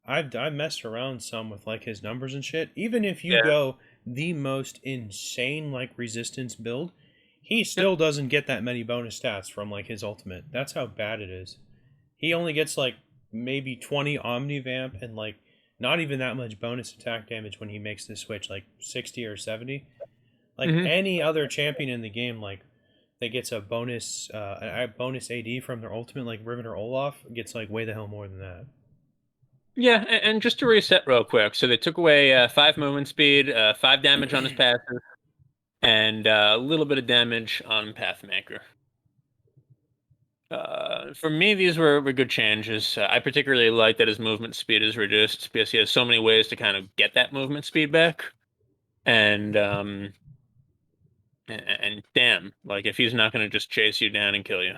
I've messed around some with like his numbers and shit. Even if you Yeah. go the most insane like resistance build, he Yep. still doesn't get that many bonus stats from like his ultimate. That's how bad it is. He only gets like maybe 20 Omnivamp and like not even that much bonus attack damage when he makes the switch, like 60 or 70. Like Hmm. any other champion in the game, like that gets a bonus AD from their ultimate, like Riven or Olaf, gets like way the hell more than that. Yeah, and just to reset real quick, so they took away 5 movement speed, 5 damage on his passive, and a little bit of damage on Pathmaker. For me, these were good changes. I particularly like that his movement speed is reduced because he has so many ways to kind of get that movement speed back. And and damn, like if he's not going to just chase you down and kill you.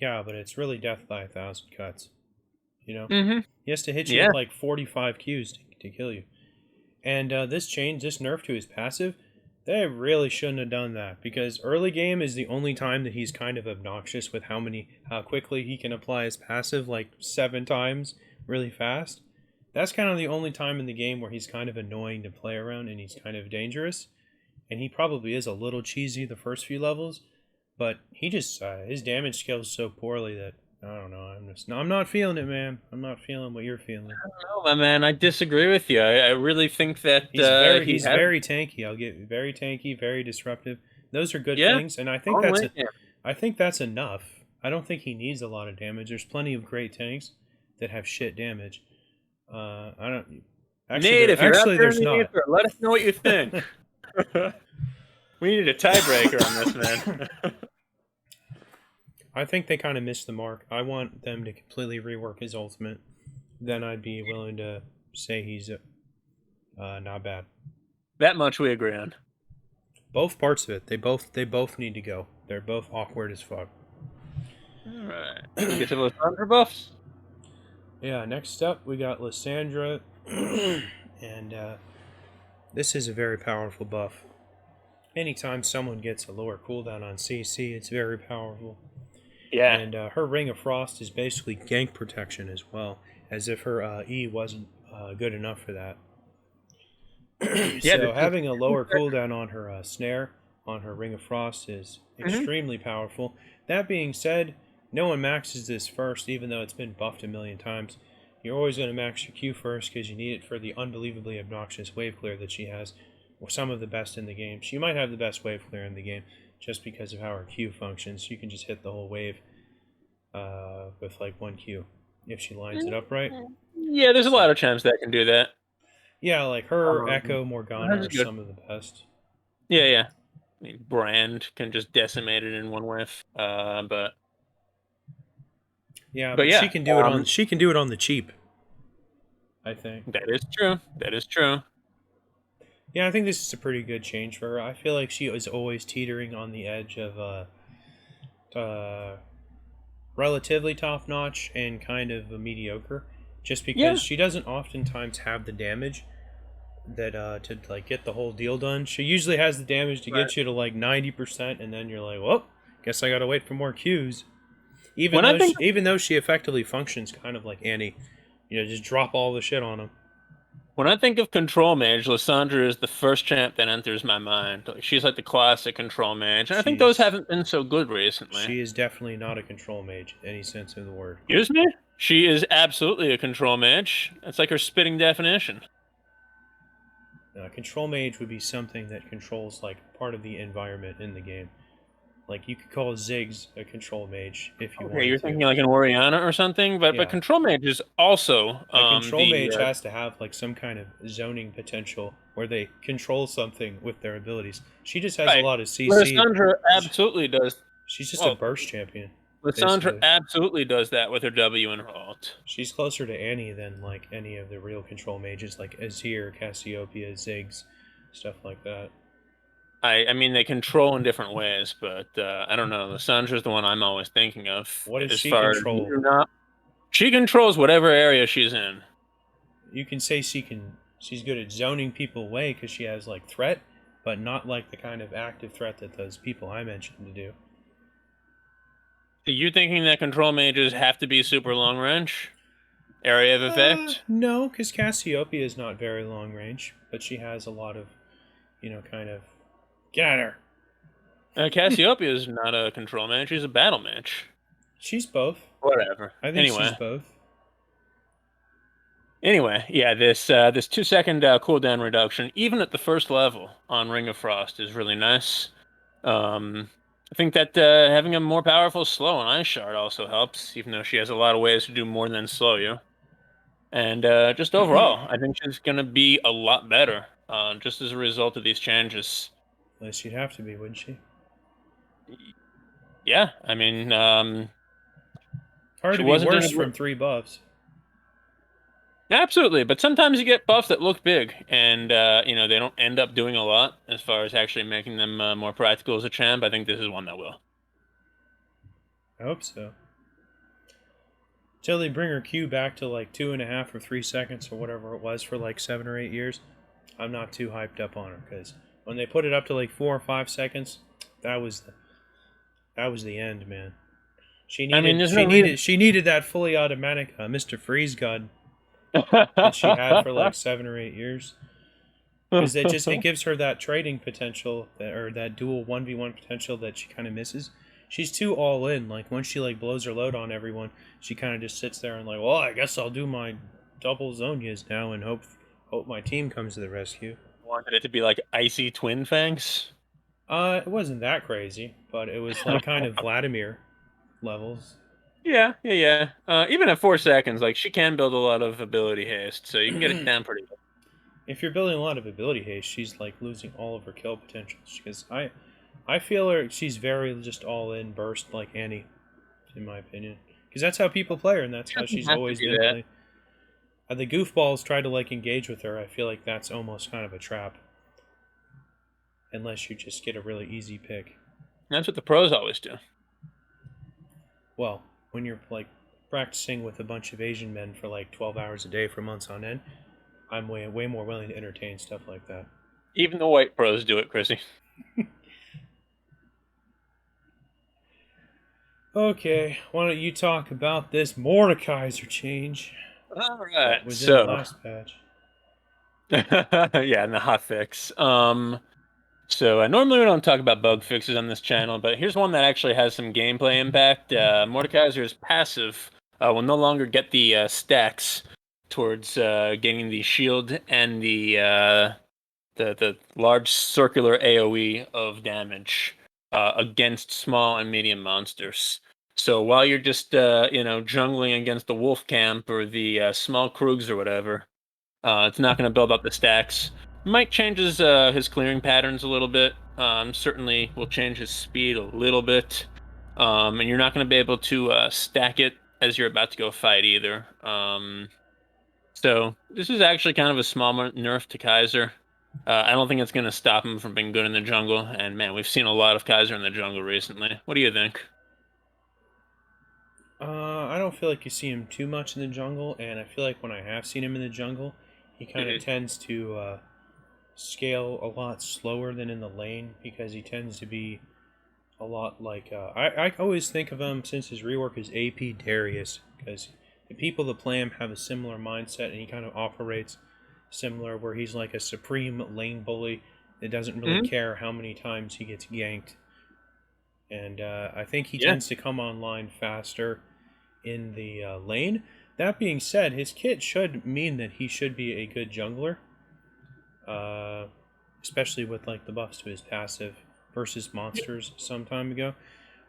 Yeah, but it's really death by 1,000 cuts. You know, Hmm. he has to hit you Yeah. with like 45 Qs to kill you. And this nerf to his passive, they really shouldn't have done that because early game is the only time that he's kind of obnoxious with how quickly he can apply his passive, like 7 times really fast. That's kind of the only time in the game where he's kind of annoying to play around and he's kind of dangerous. And he probably is a little cheesy the first few levels, but he just his damage scales so poorly that I don't know. I'm not feeling it, man. I'm not feeling what you're feeling. No, my man, I disagree with you. I really think that he He's has. very tanky. I'll get very tanky, very disruptive. Those are good Yeah, things, and only. Yeah. I think that's enough. I don't think he needs a lot of damage. There's plenty of great tanks that have shit damage. I don't Nate, if you're out there in there's the not. ether, let us know what you think. We need a tiebreaker on this, man. I think they kind of missed the mark. I want them to completely rework his ultimate. Then I'd be willing to say he's not bad. That much we agree on. Both parts of it, they both need to go. They're both awkward as fuck. All right. Get to those thunder buffs. Yeah, next up we got Lysandra, and this is a very powerful buff. Anytime someone gets a lower cooldown on CC, it's very powerful. Yeah. And her Ring of Frost is basically gank protection as well, as if her E wasn't good enough for that. Yeah. So This is. having a lower cooldown on her snare, on her Ring of Frost, is Mhm. extremely powerful. That being said, no one maxes this first, even though it's been buffed a million times. You're always going to max your Q first because you need it for the unbelievably obnoxious wave clear that she has. Some of the best in the game. She might have the best wave clear in the game just because of how her Q functions. You can just hit the whole wave with like one Q if she lines it up right. Yeah, there's a lot of champs that can do that. Yeah, like her Um, Echo, Morgana that's are good. some of the best. Yeah, yeah. I mean, Brand can just decimate it in one whiff. Yeah, But but yeah, she can do it on the cheap, I think. that is true. That is true. Yeah, I think this is a pretty good change for her. I feel like she is always teetering on the edge of relatively top notch and kind of a mediocre, just Yeah. because she doesn't oftentimes have the damage that to like get the whole deal done. She usually has the damage to Right. get you to like 90%, and then you're like, well, guess I gotta wait for more Qs. When I think Even though she effectively functions kind of like Annie, just drop all the shit on him. when I think of control mage, Lysandra is the first champ that enters my mind. Like she's like the classic control mage, and I think those She's haven't been so good recently. she is definitely not a control mage, in any sense of the word. Excuse me? She is absolutely a control mage. That's like her spitting definition. Control mage would be something that controls like part of the environment in the game. Like, you could call Ziggs a control mage if you Okay, you're wanted to. thinking like an Oriana or something, but Yeah. control mage is also A control mage the has to have like some kind of zoning potential where they control something with their abilities. She just has a right. lot of CC. Lissandra absolutely does. She's just a Well, burst champion, Lissandra basically. absolutely does that with her W and her alt. She's closer to Annie than like any of the real control mages like Azir, Cassiopeia, Ziggs, stuff like that. I mean, they control in different ways, but I don't know. Lissandra's the one I'm always thinking of What does as she far as control? you're not. She controls whatever area she's in. You can say she's good at zoning people away because she has like threat, but not like the kind of active threat that those people I mentioned to do. Are you thinking that control mages have to be super long range? Area of effect? No, because Cassiopeia is not very long range, but she has a lot of, kind of. Get at her! Cassiopeia is not a control mage, she's a battle mage. She's both. Whatever. I think she's both. Anyway, yeah, this 2-second cooldown reduction, even at the first level on Ring of Frost, is really nice. I think that having a more powerful slow on Ice Shard also helps, even though she has a lot of ways to do more than slow you. And just overall, I think she's going to be a lot better just as a result of these changes. Well, she'd have to be, wouldn't she? Yeah, I mean, hard to be worse from 3 buffs. Absolutely, but sometimes you get buffs that look big, and they don't end up doing a lot as far as actually making them more practical as a champ. I think this is one that will. I hope so. Till they bring her Q back to like 2.5 or 3 seconds or whatever it was for like 7 or 8 years, I'm not too hyped up on her because when they put it up to like 4 or 5 seconds, that was the end, man. She needed that fully automatic Mr. Freeze gun that she had for like 7 or 8 years. Because it gives her that trading potential or that dual 1v1 potential that she kind of misses. She's too all in. Like once she like blows her load on everyone, she kind of just sits there and like, well, I guess I'll do my double Zhonya's now and hope my team comes to the rescue. Wanted it to be like icy twin fangs. It wasn't that crazy, but it was like kind of Vladimir levels. Yeah. Even at 4 seconds, like she can build a lot of ability haste, so you can get it down pretty good. If you're building a lot of ability haste, she's like losing all of her kill potentials. Because I feel she's very just all in burst like Annie, in my opinion. Because that's how people play her, and that's how she's always been played. The goofballs try to like engage with her. I feel like that's almost kind of a trap. Unless you just get a really easy pick. That's what the pros always do. Well, when you're like practicing with a bunch of Asian men for like 12 hours a day for months on end, I'm way more willing to entertain stuff like that. Even the white pros do it, Chrissy. Okay, why don't you talk about this Mordekaiser change? All right, that was in the last patch. Yeah, and the hot fix. So normally we don't talk about bug fixes on this channel, but here's one that actually has some gameplay impact. Mordekaiser's passive will no longer get the stacks towards getting the shield and the large circular AoE of damage against small and medium monsters. So while you're just jungling against the wolf camp or the small Krugs or whatever, it's not going to build up the stacks. Might change his clearing patterns a little bit. Certainly will change his speed a little bit. And you're not going to be able to stack it as you're about to go fight either. So this is actually kind of a small nerf to Kaiser. I don't think it's going to stop him from being good in the jungle. And man, we've seen a lot of Kaiser in the jungle recently. What do you think? I don't feel like you see him too much in the jungle, and I feel like when I have seen him in the jungle, he kind of tends to scale a lot slower than in the lane because he tends to be a lot like I always think of him since his rework is AP Darius because the people that play him have a similar mindset, and he kind of operates similar where he's like a supreme lane bully that doesn't really care how many times he gets ganked. And I think he tends to come online faster in the lane. That being said, his kit should mean that he should be a good jungler. Especially with like the buffs to his passive versus monsters some time ago.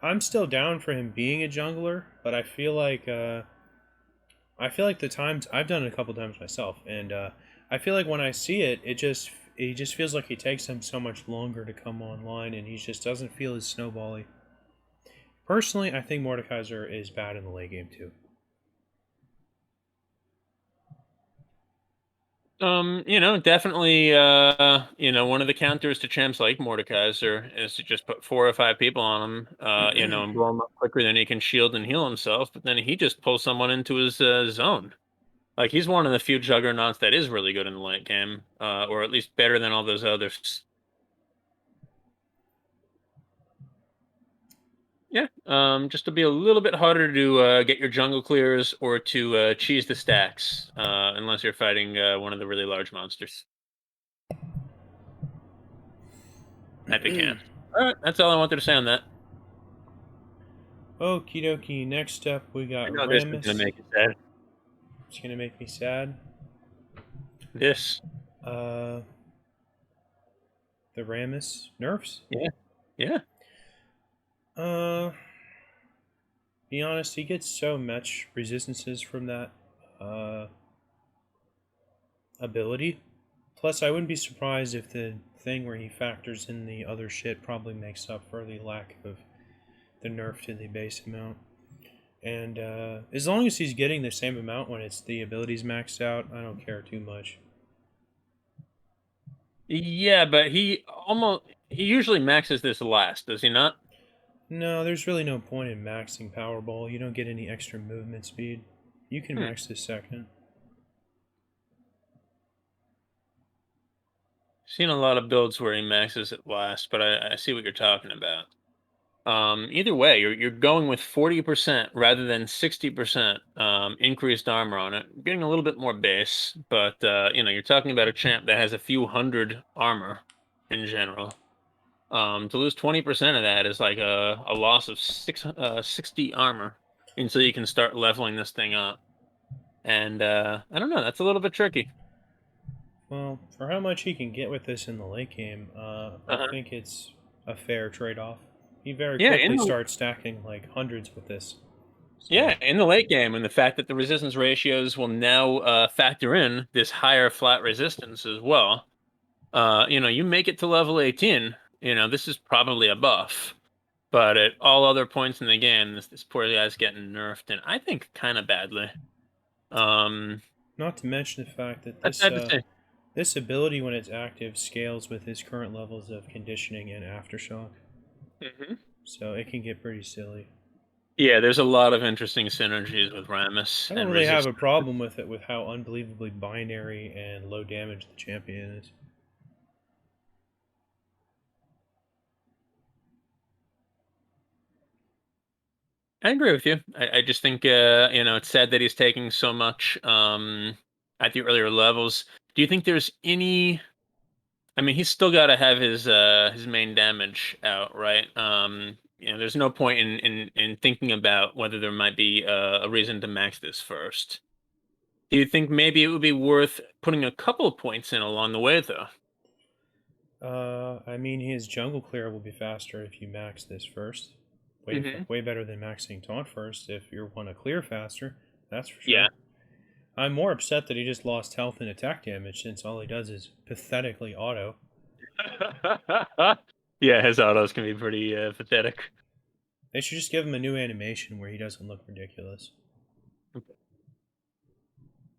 I'm still down for him being a jungler, but I feel like the times I've done it a couple times myself, and I feel like when I see it, it just feels like it takes him so much longer to come online, and he just doesn't feel as snowbally. Personally, I think Mordekaiser is bad in the late game too. Definitely, one of the counters to champs like Mordekaiser is to just put 4 or 5 people on him, and blow him up quicker than he can shield and heal himself, but then he just pulls someone into his zone. Like, he's one of the few juggernauts that is really good in the late game, or at least better than all those others. Yeah, just to be a little bit harder to get your jungle clears or to cheese the stacks, unless you're fighting one of the really large monsters. Epic can. All right, that's all I wanted to say on that. Okie dokie. Next up, we got I know this is Rammus. gonna make you sad. It's gonna make me sad. This. The Rammus nerfs. Yeah. Yeah. Be honest, he gets so much resistances from that ability. Plus, I wouldn't be surprised if the thing where he factors in the other shit probably makes up for the lack of the nerf to the base amount. And as long as he's getting the same amount when it's the abilities maxed out, I don't care too much. Yeah, but he usually maxes this last, does he not? No, there's really no point in maxing Powerball. You don't get any extra movement speed. You can max this second. Seen a lot of builds where he maxes it last, but I see what you're talking about. Either way, you're going with 40% rather than 60% increased armor on it. Getting a little bit more base, but you're talking about a champ that has a few hundred armor in general. To lose 20% of that is like a loss of 60 armor until you can start leveling this thing up. And I don't know, that's a little bit tricky. Well, for how much he can get with this in the late game, I think it's a fair trade-off. He very quickly starts stacking like hundreds with this. So. Yeah, in the late game, and the fact that the resistance ratios will now factor in this higher flat resistance as well. You make it to level 18, this is probably a buff. But at all other points in the game, this poor guy's getting nerfed, and I think kind of badly. Not to mention the fact that this ability, when it's active, scales with his current levels of conditioning and aftershock. So it can get pretty silly. Yeah, there's a lot of interesting synergies with Rammus. I don't really have a problem with it, with how unbelievably binary and low damage the champion is. I agree with you. I just think it's sad that he's taking so much at the earlier levels. Do you think there's any? I mean, he's still got to have his main damage out, right? There's no point in thinking about whether there might be a reason to max this first. Do you think maybe it would be worth putting a couple of points in along the way, though? I mean, his jungle clear will be faster if you max this first. Way better than maxing taunt first if you want to clear faster. That's for sure. Yeah. I'm more upset that he just lost health and attack damage since all he does is pathetically auto. Yeah, his autos can be pretty pathetic. They should just give him a new animation where he doesn't look ridiculous.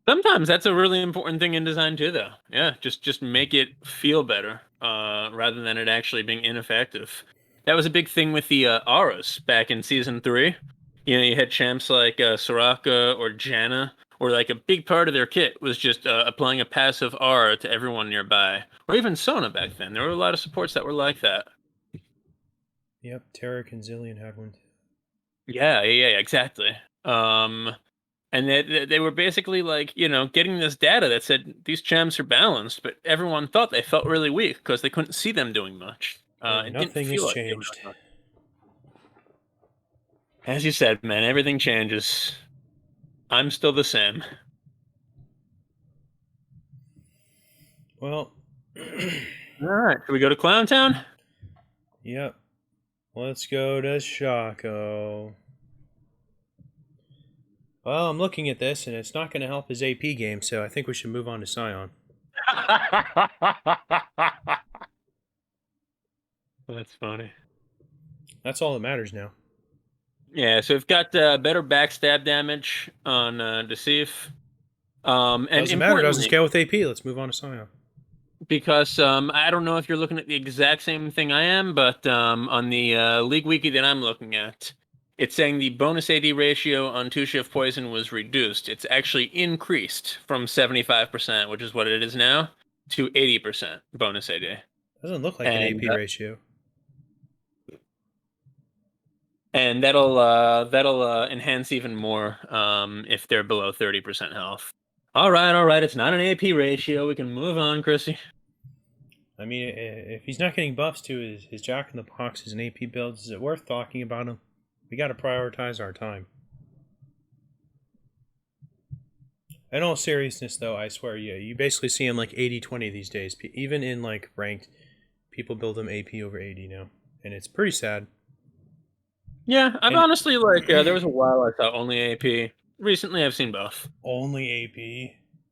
Sometimes that's a really important thing in design too, though. Yeah, just make it feel better rather than it actually being ineffective. That was a big thing with the auras back in Season 3. You had champs like Soraka or Janna, or like a big part of their kit was just applying a passive aura to everyone nearby. Or even Sona back then. There were a lot of supports that were like that. Yep, Taric and Zilean had one too. Yeah, exactly. And they were basically like, getting this data that said these champs are balanced, but everyone thought they felt really weak because they couldn't see them doing much. Nothing has changed. As you said, man, everything changes. I'm still the same. Well, all right. Should we go to Clown Town? Yep. Let's go to Shaco. Well, I'm looking at this, and it's not going to help his AP game, so I think we should move on to Scion. That's funny. That's all that matters now. Yeah, so we've got better backstab damage on Deceive. And Doesn't matter, doesn't scale with AP. Let's move on to Scion. Because I don't know if you're looking at the exact same thing I am, but on the League Wiki that I'm looking at, it's saying the bonus AD ratio on 2-shift poison was reduced. It's actually increased from 75%, which is what it is now, to 80% bonus AD. Doesn't look like an AP ratio. And that'll enhance even more if they're below 30% health. All right. It's not an AP ratio. We can move on, Chrissy. I mean, if he's not getting buffs to his Jack in the Boxes and AP builds, is it worth talking about him? We got to prioritize our time. In all seriousness, though, I swear, you basically see him like 80-20 these days. Even in like ranked, people build him AP over AD now, and it's pretty sad. Yeah, I've honestly like there was a while I thought only AP. Recently, I've seen both. Only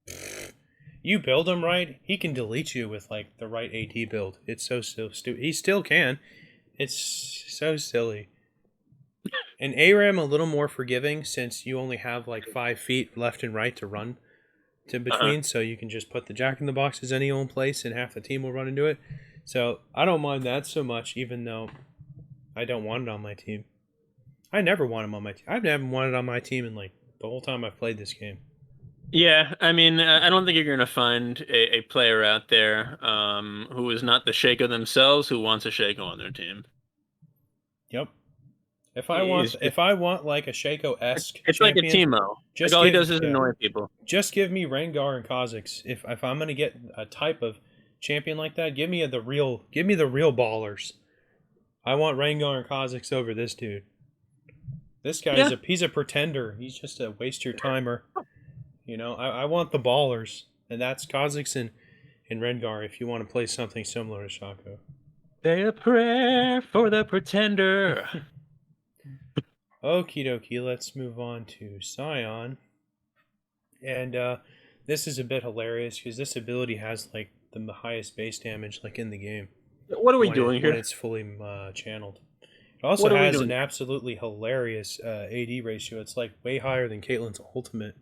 AP. You build him right, he can delete you with like the right AT build. It's so stupid. He still can. It's so silly. And ARAM a little more forgiving since you only have like 5 feet left and right to run to between, so you can just put the Jack in the Boxes any old place and half the team will run into it. So I don't mind that so much, even though I don't want it on my team. I never want him on my team. I've never wanted it on my team in like the whole time I've played this game. Yeah, I mean, I don't think you're going to find a player out there who is not the Shaco themselves who wants a Shaco on their team. Yep. If I want like a Shaco-esque it's champion, like a Teemo. Just like all he does is annoy people. Just give me Rengar and Kha'Zix. If I'm going to get a type of champion like that, give me the real ballers. I want Rengar and Kha'Zix over this dude. This guy he's a pretender. He's just a waste your timer. You know, I want the ballers, and that's Kha'Zix and Rengar if you want to play something similar to Shaco. Say a prayer for the pretender. Okie dokie, let's move on to Scion. And this is a bit hilarious because this ability has like the highest base damage like in the game. What are we doing here? When it's fully channeled. It also has an absolutely hilarious AD ratio. It's like way higher than Caitlyn's ultimate.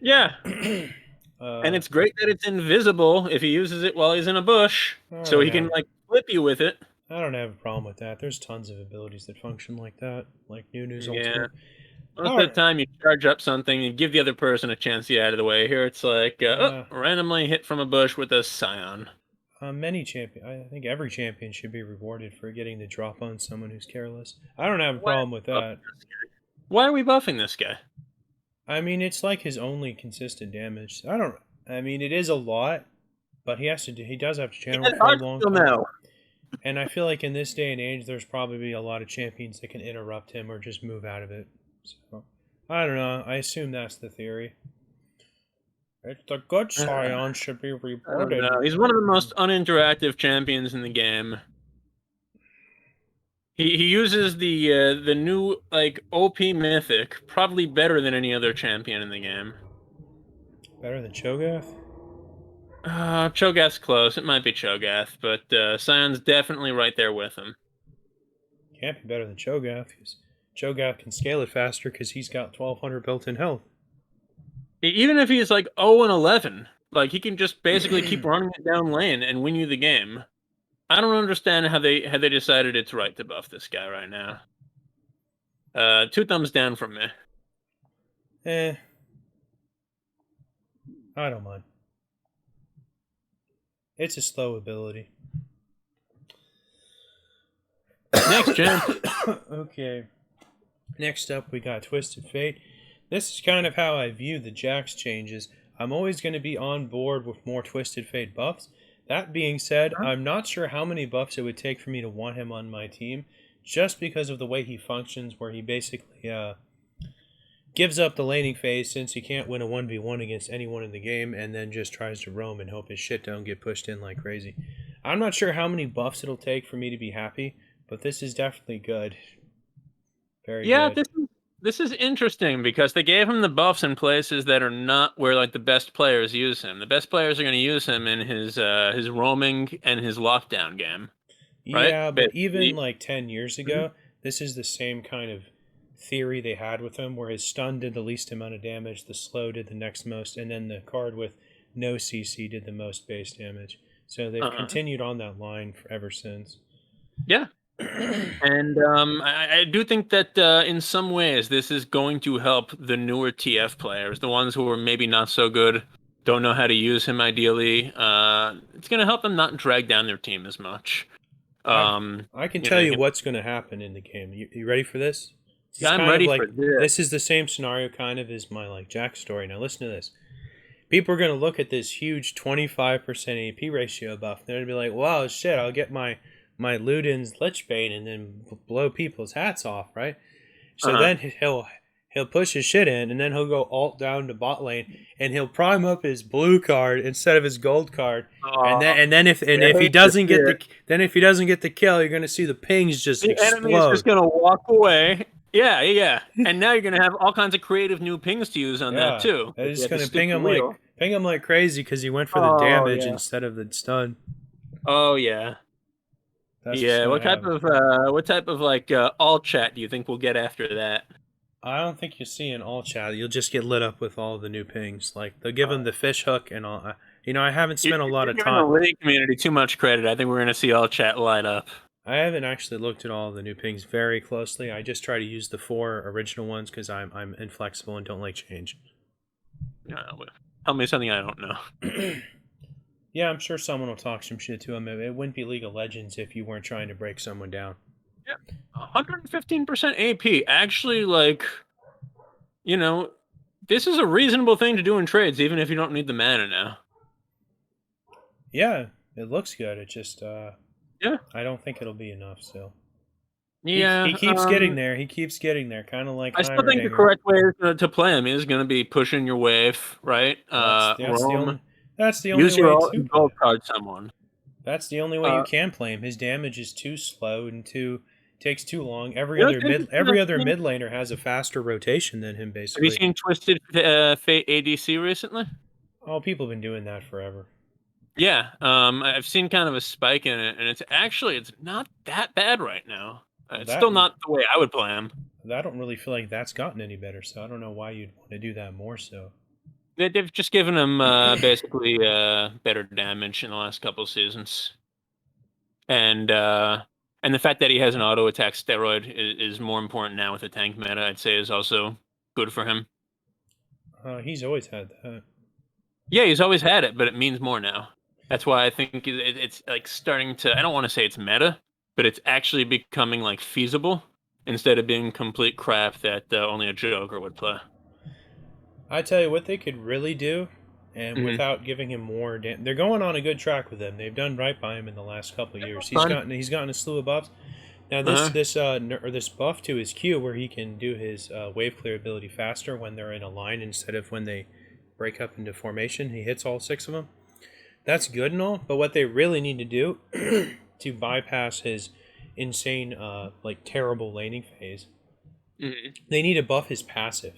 Yeah. And it's great that it's invisible if he uses it while he's in a bush. So he can like flip you with it. I don't have a problem with that. There's tons of abilities that function like that, like Nunu's ultimate. Most of the time you charge up something and give the other person a chance to get out of the way. Here it's like randomly hit from a bush with a Scion. I think every champion should be rewarded for getting the drop on someone who's careless. I don't have a problem with that. Why are we buffing this guy? I mean, it's like his only consistent damage. I mean, it is a lot, but he does have to channel for a long time. And I feel like in this day and age, there's probably a lot of champions that can interrupt him or just move out of it. So, I don't know. I assume that's the theory. It's the good Scion should be rewarded. He's one of the most uninteractive champions in the game. He uses the new like OP mythic probably better than any other champion in the game. Better than Cho'Gath? Cho'Gath's close. It might be Cho'Gath, but Scion's definitely right there with him. Can't be better than Cho'Gath because Cho'Gath can scale it faster because he's got 1,200 built-in health. Even if he's like 0-11, like he can just basically keep running it down lane and win you the game. I don't understand how they decided it's right to buff this guy right now. 2 thumbs down from me. I don't mind. It's a slow ability. Next gen. Okay. Next up, we got Twisted Fate. This is kind of how I view the Jax changes. I'm always going to be on board with more Twisted Fate buffs. That being said, I'm not sure how many buffs it would take for me to want him on my team, just because of the way he functions, where he basically gives up the laning phase since he can't win a 1v1 against anyone in the game, and then just tries to roam and hope his shit don't get pushed in like crazy. I'm not sure how many buffs it'll take for me to be happy, but this is definitely good. Very Yeah, good. this is interesting because they gave him the buffs in places that are not where like the best players use him. The best players are going to use him in his roaming and his lockdown game, right? Yeah, but even Basically. like 10 years Mhm. ago, this is the same kind of theory they had with him, where his stun did the least amount of damage, the slow did the next most, and then the card with no CC did the most base damage. So they've Uh-huh. continued on that line ever since. Yeah. And I do think that in some ways this is going to help the newer TF players, the ones who are maybe not so good, don't know how to use him ideally. It's going to help them not drag down their team as much. I Um, I can you tell know, you what's going to happen in the game. You ready for this? This is I'm kind of ready for like this. this is the same scenario kind of as my like Jack story. Now listen to this. People are going to look at this huge 25% AP ratio buff. They're going to be like, "Wow, shit! I'll get my Luden's Lichbane and then blow people's hats off, right?" So Uh-huh. then he'll push his shit in, and then he'll go alt down to bot lane, and he'll prime up his blue card instead of his gold card. And then Oh, and then if and I if he hate to doesn't see get it. the kill, you're gonna see the pings just The enemy is just explode. going to walk away. Yeah, yeah, yeah. And now you're going to have all kinds of creative new pings to use on that Yeah, too. they're You just have the gonna stupid wheel. ping him like crazy because he went for the Oh, damage yeah. instead of the stun. Oh, yeah. That's what's Yeah, gonna happen. what type of like all chat do you think we'll get after that? I don't think you'll see an all chat. You'll just get lit up with all the new pings. Like they'll give him the fish hook and all. I haven't You're spent a lot you're of giving the time. Liddy community too much credit. I think we're gonna see all chat light up. I haven't actually looked at all the new pings very closely. I just try to use the 4 original ones because I'm inflexible and don't like change. Tell me something I don't know. Yeah, I'm sure someone will talk some shit to him. It wouldn't be League of Legends if you weren't trying to break someone down. Yeah, 115% AP. Actually, like, you know, this is a reasonable thing to do in trades, even if you don't need the mana now. Yeah, it looks good. It just Yeah. I don't think it'll be enough. So he Yeah. keeps getting there. He keeps getting there. Kind of like I still think the Heimerdinger. correct way to play him is going to be pushing your wave, right? Well, Roam, that's the only use your way to play gold him. card someone. That's the only way you Uh, can play him. His damage is too slow and too takes too long. you know, it's interesting. Every other mid laner has a faster rotation than him, Have you basically. seen Twisted Fate ADC recently? Oh, people have been doing that forever. Yeah, I've seen kind of a spike in it, and it's not that bad right now. It's That still not the way I would play him. I don't really feel like that's gotten any better. So I don't know why you'd want to do that more. So They've just given him basically better damage in the last couple seasons, and the fact that he has an auto attack steroid is more important now with the tank meta. I'd say is also good for him. he's always had that. Yeah, he's always had it, but it means more now. That's why I think it's like starting to. I don't want to say it's meta, but it's actually becoming like feasible instead of being complete crap that only a Joker would play. I tell you what, they could really do, and Hmm. without giving him more, they're going on a good track with him. They've done right by him in the last couple of years. Fun. He's gotten a slew of buffs. Now Uh-huh. this buff to his Q, where he can do his wave clear ability faster when they're in a line instead of when they break up into formation. He hits all 6 of them. That's good and all, but what they really need to do to bypass his insane, like terrible laning phase, Mhm. they need to buff his passive,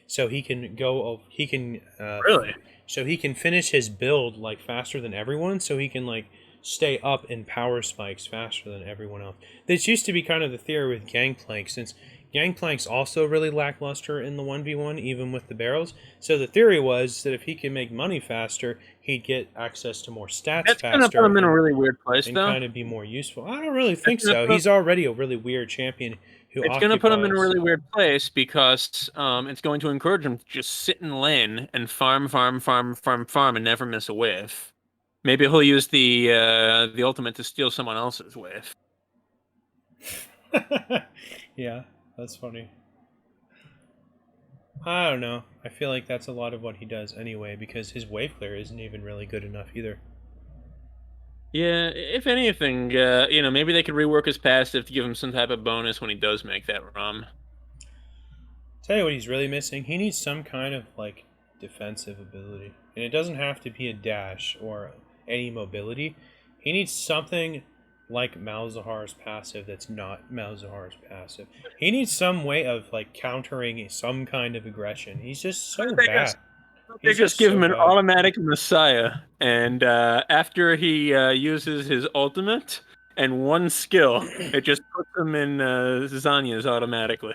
so he can go. He can. Really? So he can finish his build like faster than everyone. So he can like stay up in power spikes faster than everyone else. This used to be kind of the theory with Gangplank, since Gangplank's also really lackluster in the 1v1, even with the barrels. So the theory was that if he can make money faster, he'd get access to more stats That's gonna put faster him in a really weird place, and though. kind of be more useful. I don't really That's think gonna so. put him, He's already a really weird champion who it's gonna put him in a occupies. really weird place because it's going to encourage him to just sit in lane and farm, farm, farm, farm, farm, and never miss a wave. Maybe he'll use the ultimate to steal someone else's wave. Yeah, that's funny. I don't know. I feel like that's a lot of what he does anyway, because his wave clear isn't even really good enough either. Yeah, if anything, maybe they could rework his passive to give him some type of bonus when he does make that ROM. Tell you what he's really missing. He needs some kind of like defensive ability. And it doesn't have to be a dash or any mobility. He needs something like Malzahar's passive that's not Malzahar's passive. He needs some way of like countering some kind of aggression. He's just so They bad. just they He's just just give so him an bad. automatic Messiah, and after he uses his ultimate and one skill, it just puts him in Zanya's automatically.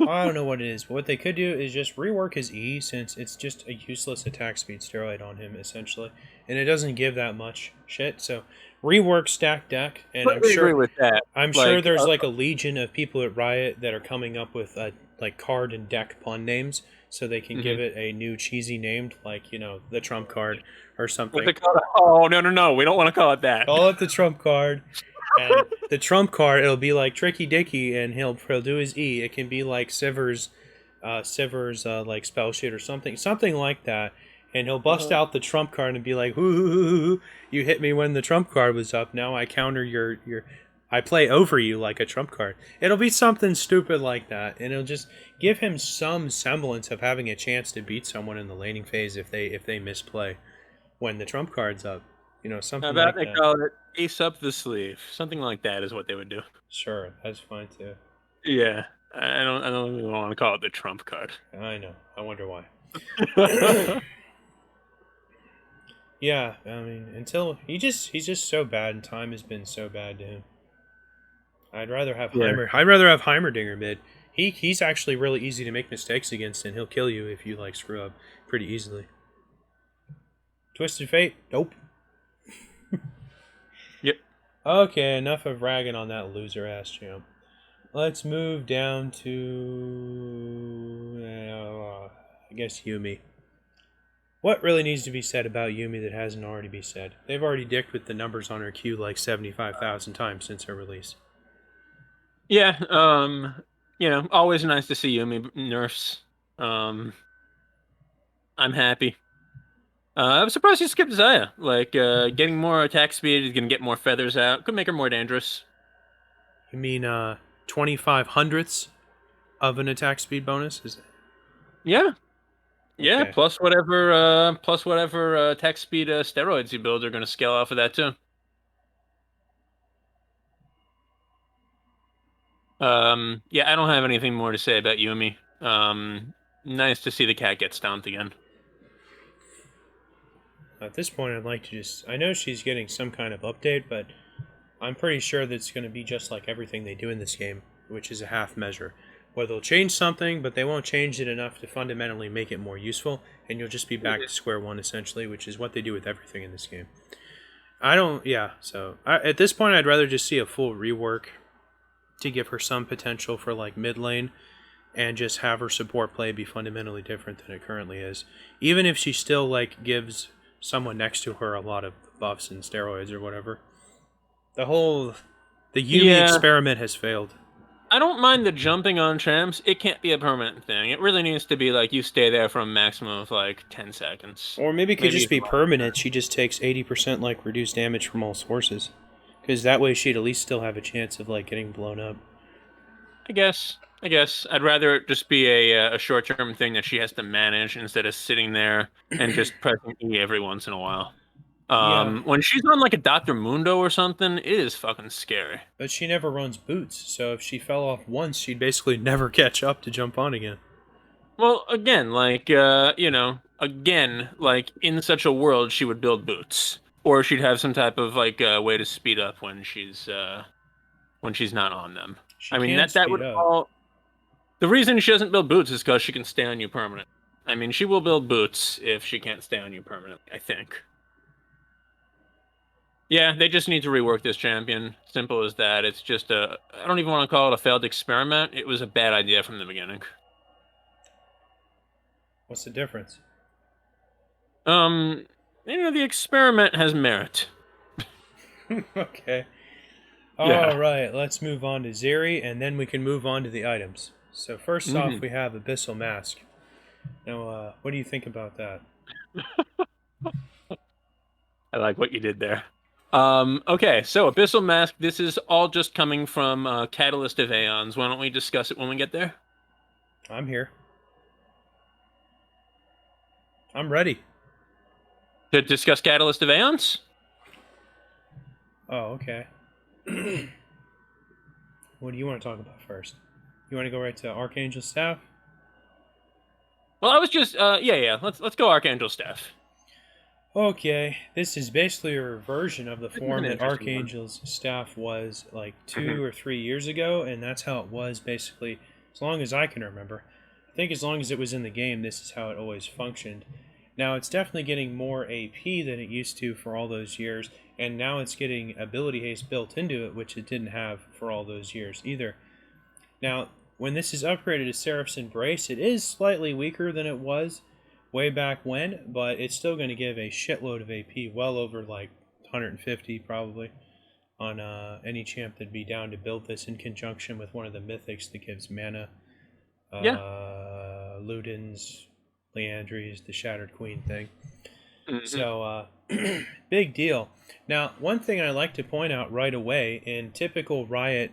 I don't know what it is, but what they could do is just rework his E, since it's just a useless attack speed steroid on him essentially, and it doesn't give that much shit. So rework stack deck, and I'm Completely agree sure with that. I'm sure Like, there's like a legion of people at Riot that are coming up with like card and deck pun names, so they can give mhm. it a new cheesy name, like the trump card or What something. they call it? Oh no, we don't want to call it that. Call it the trump card, and the trump card it'll be like Tricky Dicky, and he'll do his E. It can be like Siver's like spell sheet or something like that, and he'll bust Uh-huh. out the trump card and be like, "Hoo, you hit me when the trump card was up. Now I counter your, I play over you like a trump card." It'll be something stupid like that, and it'll just give him some semblance of having a chance to beat someone in the laning phase if they misplay when the trump card's up. How Something about like they that. call it ace up the sleeve? Something like that is what they would do. Sure, that's fine too. Yeah, I don't even want to call it the trump card. I know. I wonder why. Yeah, I mean, until he's just so bad, and time has been so bad to him. I'd rather have Yeah. Heimerdinger mid. He's actually really easy to make mistakes against, and he'll kill you if you like screw up pretty easily. Twisted Fate, nope. Yep. Okay, enough of ragging on that loser ass champ. Let's move down to I guess Yumi. What really needs to be said about Yumi that hasn't already been said? They've already dicked with the numbers on her queue like 75,000 times since her release. Yeah. Always nice to see Yumi nerfs. Um, I'm happy. I was surprised he skipped Zaya. Like, getting more attack speed is gonna get more feathers out. Could make her more dangerous. You mean 25 hundredths of an attack speed bonus? Yeah. Yeah. Okay. Plus whatever attack speed steroids you build are gonna scale off of that too. Yeah, I don't have anything more to say about Yumi. Nice to see the cat get stomped again. At this point, I'd like to I know she's getting some kind of update, but I'm pretty sure that it's going to be just like everything they do in this game, which is a half measure. Where they'll change something, but they won't change it enough to fundamentally make it more useful, and you'll just be back to square one essentially, which is what they do with everything in this game. I don't, yeah, so at this point, I'd rather just see a full rework to give her some potential for like mid lane, and just have her support play be fundamentally different than it currently is. Even if she still like gives someone next to her a lot of buffs and steroids or whatever. The Yumi Yeah, experiment has failed. I don't mind the jumping on champs. It can't be a permanent thing. It really needs to be like you stay there for a maximum of like 10 seconds. Or maybe it could Maybe just even be less. permanent. She just takes 80% like reduced damage from all sources. Because that way she'd at least still have a chance of like getting blown up. I guess I'd rather it just be a short-term thing that she has to manage instead of sitting there and just pressing E every once in a while. Yeah, When she's on like a Dr. Mundo or something, it is fucking scary. but she never runs boots, so if she fell off once, she'd basically never catch up to jump on again. Well, again, like like in such a world, she would build boots, or she'd have some type of like way to speed up when she's not on them. She I mean can that speed would up. all. The reason she doesn't build boots is because she can stay on you permanent. I mean, she will build boots if she can't stay on you permanently, I think. Yeah, they just need to rework this champion. Simple as that. It's just I don't even want to call it a failed experiment. It was a bad idea from the beginning. What's the difference? Um, the experiment has merit. Okay. Yeah. Alright, let's move on to Zeri, and then we can move on to the items. So first off, Hmm. we have Abyssal Mask. Now, what do you think about that? I like what you did there. Okay, so Abyssal Mask, this is all just coming from Catalyst of Aeons. Why don't we discuss it when we get there? I'm here. I'm ready. To discuss Catalyst of Aeons? Oh, okay. What do you want to talk about first? You want to go right to Archangel Staff? Well, I was just yeah. Let's go Archangel Staff. Okay, this is basically a reversion of the This is an form that interesting one. Archangel's staff was like Mhm. 2 or 3 years ago, and that's how it was basically as long as I can remember. I think as long as it was in the game, this is how it always functioned. Now it's definitely getting more AP than it used to for all those years, and now it's getting ability haste built into it, which it didn't have for all those years either. Now, when this is upgraded to Seraph's Embrace, it is slightly weaker than it was way back when, but it's still going to give a shitload of AP, well over like 150 probably, on any champ that'd be down to build this in conjunction with one of the mythics that gives mana. Yeah. Ludens, Leandries, the Shattered Queen thing. Mhm. So, big deal. Now, one thing I like to point out right away in typical Riot.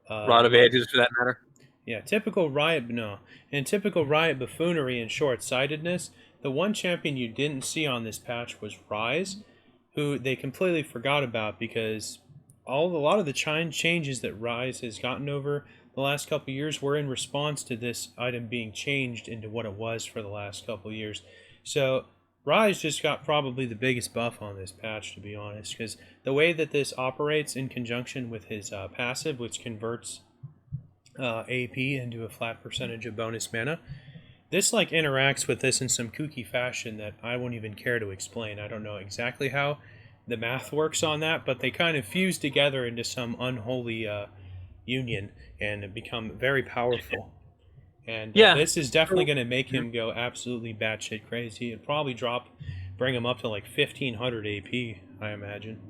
Rod of Ages, for that matter. Yeah, typical Riot. No, in typical Riot buffoonery and short-sightedness, the one champion you didn't see on this patch was Ryze, who they completely forgot about because a lot of the changes that Ryze has gotten over the last couple years were in response to this item being changed into what it was for the last couple years. So Ryze just got probably the biggest buff on this patch, to be honest, because the way that this operates in conjunction with his passive, which converts AP into a flat percentage of bonus mana. This like interacts with this in some kooky fashion that I won't even care to explain. I don't know exactly how the math works on that, but they kind of fuse together into some unholy union and become very powerful. And Yeah. this is definitely So- going to make Mhm. him go absolutely batshit crazy. It'd probably bring him up to like 1500 AP, I imagine,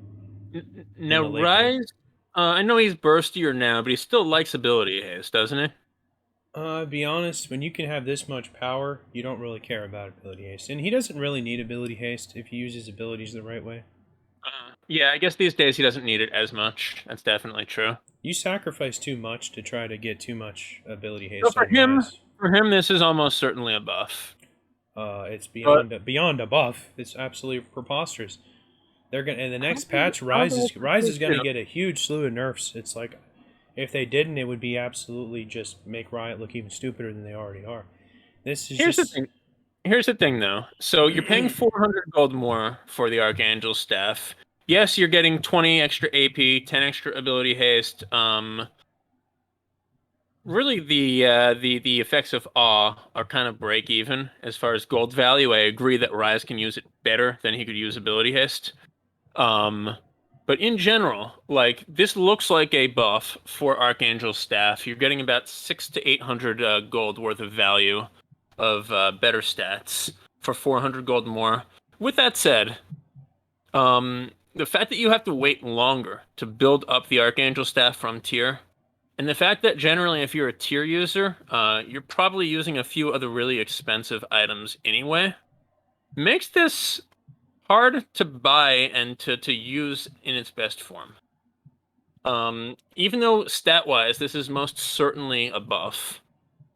in Now the late game. Rise, I know he's burstier now, but he still likes ability haste, doesn't he? Be honest, when you can have this much power, you don't really care about ability haste. And he doesn't really need ability haste if he uses abilities the right way. Yeah, I guess these days he doesn't need it as much. That's definitely true. You sacrifice too much to try to get too much ability So haste on Rise. for him, this is almost certainly a buff. It's But beyond a buff. It's absolutely preposterous. They're gonna in the next patch, I don't think Rise is gonna you know, get a huge slew of nerfs. It's like if they didn't, it would be absolutely just make Riot look even stupider than they already are. This is here's the just thing. Here's the thing, though. So you're paying 400 gold more for the Archangel staff. Yes, you're getting 20 extra AP, 10 extra ability haste. Really, the effects of awe are kind of break even as far as gold value. I agree that Rise can use it better than he could use ability haste. But in general, like this looks like a buff for Archangel staff. You're getting about 600 to 800 gold worth of value of better stats for 400 gold more. With that said, the fact that you have to wait longer to build up the Archangel staff from tier, and the fact that generally, if you're a tier user, you're probably using a few other really expensive items anyway, makes this hard to buy and to use in its best form. Even though stat-wise, this is most certainly a buff,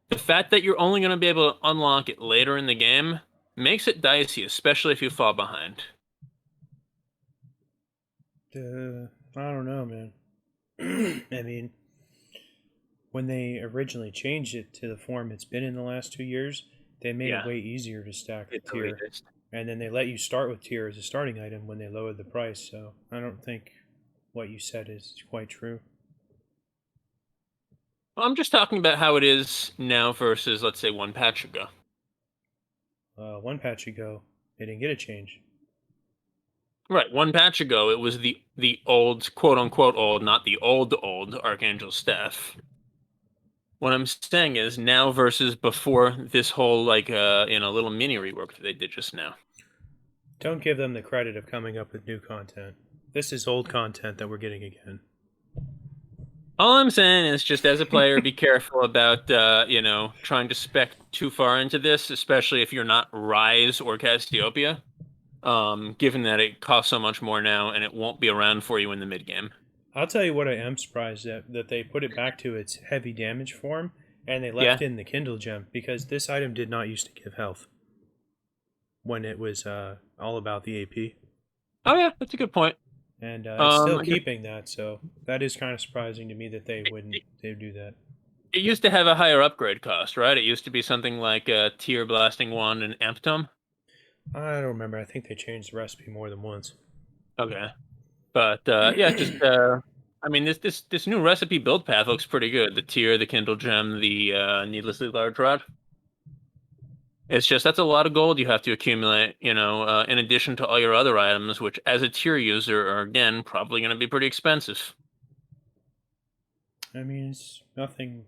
the fact that you're only going to be able to unlock it later in the game makes it dicey, especially if you fall behind. I don't know, man. I mean, when they originally changed it to the form it's been in the last 2 years, they made Yeah, it way easier to stack for it really tier. is. And then they let you start with tier as a starting item when they lowered the price. So I don't think what you said is quite true. Well, I'm just talking about how it is now versus, let's say, one patch ago. One patch ago, they didn't get a change. Right, one patch ago, it was the old, quote unquote old, not the old Archangel staff. What I'm saying is now versus before this whole like little mini rework that they did just now. Don't give them the credit of coming up with new content. This is old content that we're getting again. All I'm saying is just as a player, be careful about trying to spec too far into this, especially if you're not Rise or Cassiopeia. Given that it costs so much more now and it won't be around for you in the mid game. I'll tell you what I am surprised at, that they put it back to its heavy damage form and they Yeah. left in the Kindle gem, because this item did not used to give health when it was all about the AP. Oh yeah, that's a good point. and it's still I guess keeping that. So that is kind of surprising to me that they wouldn't do that. it used to have a higher upgrade cost, right? It used to be something like a Tier Blasting Wand and Amptom. I don't remember. I think they changed the recipe more than once. Okay. But yeah, just I mean this new recipe build path looks pretty good. The Tier, the Kindle Gem, the Needlessly Large Rod. It's just that's a lot of gold you have to accumulate, in addition to all your other items, which as a tier user are again probably going to be pretty expensive. I mean, it's nothing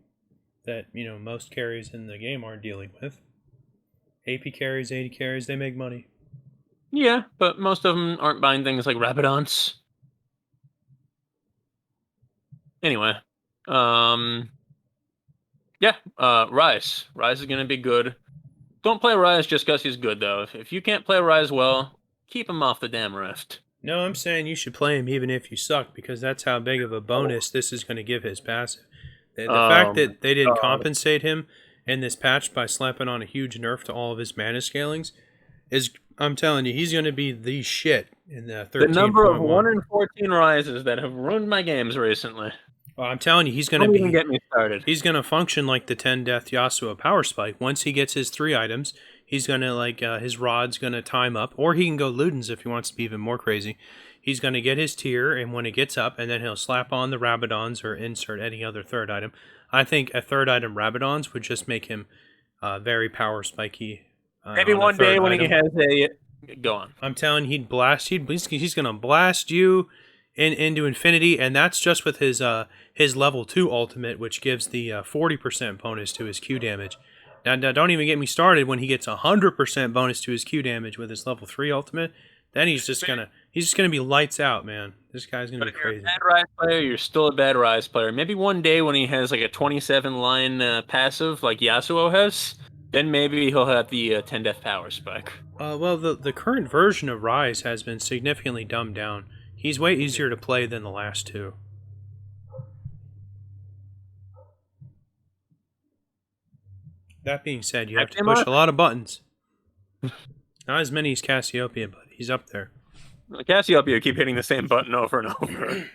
that most carries in the game aren't dealing with. AP carries, AD carries, they make money. Yeah, but most of them aren't buying things like Rabadons. Anyway, um, yeah, Rise. Rise is going to be good. Don't play Rise just because he's good, though. If you can't play Rise well, keep him off the damn Rift. No, I'm saying you should play him even if you suck, because that's how big of a bonus this is going to give his passive. The fact that they didn't compensate him in this patch by slapping on a huge nerf to all of his mana scalings is, I'm telling you, he's going to be the shit in the 13.1. The number of 1 in 14 Rises that have ruined my games recently. Well, I'm telling you, he's going to Don't be. even get me started. He's going to function like the 10 Death Yasuo Power Spike. Once he gets his 3 items, he's going to, his rod's going to time up, or he can go Ludens if he wants to be even more crazy. He's going to get his tier, and when it gets up, and then he'll slap on the Rabadons or insert any other third item. I think a third item Rabadons would just make him very power spiky. Maybe on one day when item. he has a... Go on. I'm telling you, he'd blast. He's going to blast you into infinity, and that's just with his level 2 ultimate, which gives the 40% bonus to his Q damage. Now, don't even get me started when he gets 100% bonus to his Q damage with his level 3 ultimate. Then he's just gonna be lights out, man. This guy's gonna be crazy. If you're a bad Rise player, you're still a bad Rise player. Maybe one day when he has like a 27 line passive like Yasuo has, then maybe he'll have the 10 death power spike. Well, the current version of Rise has been significantly dumbed down. He's way easier to play than the last two. That being said, you have to push a lot of buttons. Not as many as Cassiopeia, but he's up there. Cassiopeia keep hitting the same button over and over.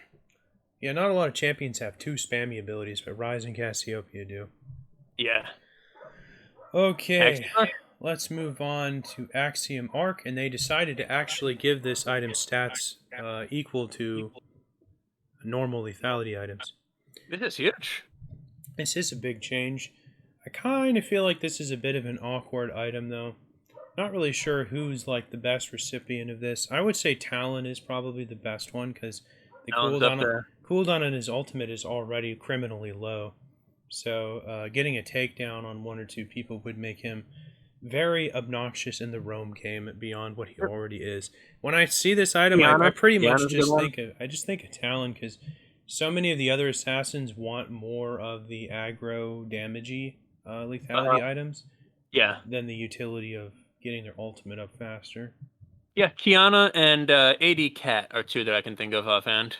Yeah, not a lot of champions have 2 spammy abilities, but Rise and Cassiopeia do. Yeah. Okay, let's move on to Axiom Arc, and they decided to actually give this item stats equal to normal lethality items. This is huge. This is a big change. I kind of feel like this is a bit of an awkward item, though. Not really sure who's like the best recipient of this. I would say Talon is probably the best one, because the cooldown on his ultimate is already criminally low. So getting a takedown on 1 or 2 people would make him very obnoxious in the roam game beyond what he already is. When I see this item, I pretty much just think of Talon, because so many of the other assassins want more of the aggro damagey lethality items than the utility of getting their ultimate up faster. Yeah, Kiana and AD Cat are 2 that I can think of offhand.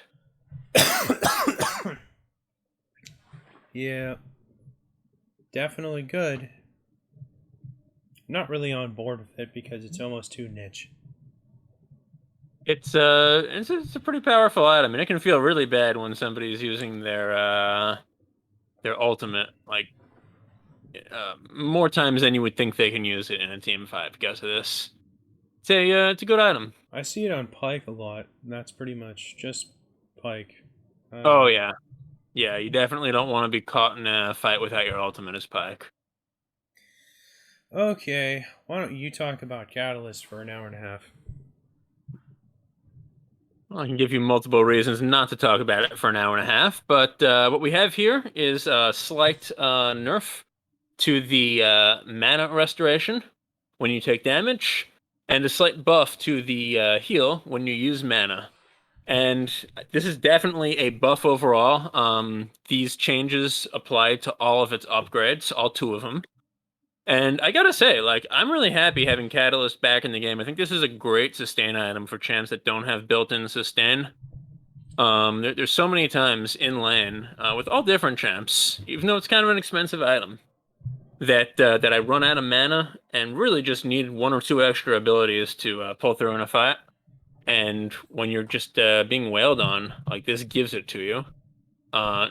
Yeah, definitely good. Not really on board with it because it's almost too niche. It's a pretty powerful item, and it can feel really bad when somebody's using their ultimate like more times than you would think they can use it in a team 5 because of this. It's a good item. I see it on Pyke a lot, and that's pretty much just Pyke. Oh yeah. Yeah, you definitely don't want to be caught in a fight without your ultimate as Pyke. Okay, why don't you talk about Catalyst for an hour and a half? Well, I can give you multiple reasons not to talk about it for an hour and a half, but what we have here is a slight nerf to the mana restoration when you take damage, and a slight buff to the heal when you use mana. And this is definitely a buff overall. These changes apply to all of its upgrades, all 2 of them. And I gotta say, like, I'm really happy having Catalyst back in the game. I think this is a great sustain item for champs that don't have built-in sustain. There's so many times in lane, with all different champs, even though it's kind of an expensive item, that I run out of mana and really just need 1 or 2 extra abilities to pull through in a fight. And when you're just being wailed on, like this gives it to you.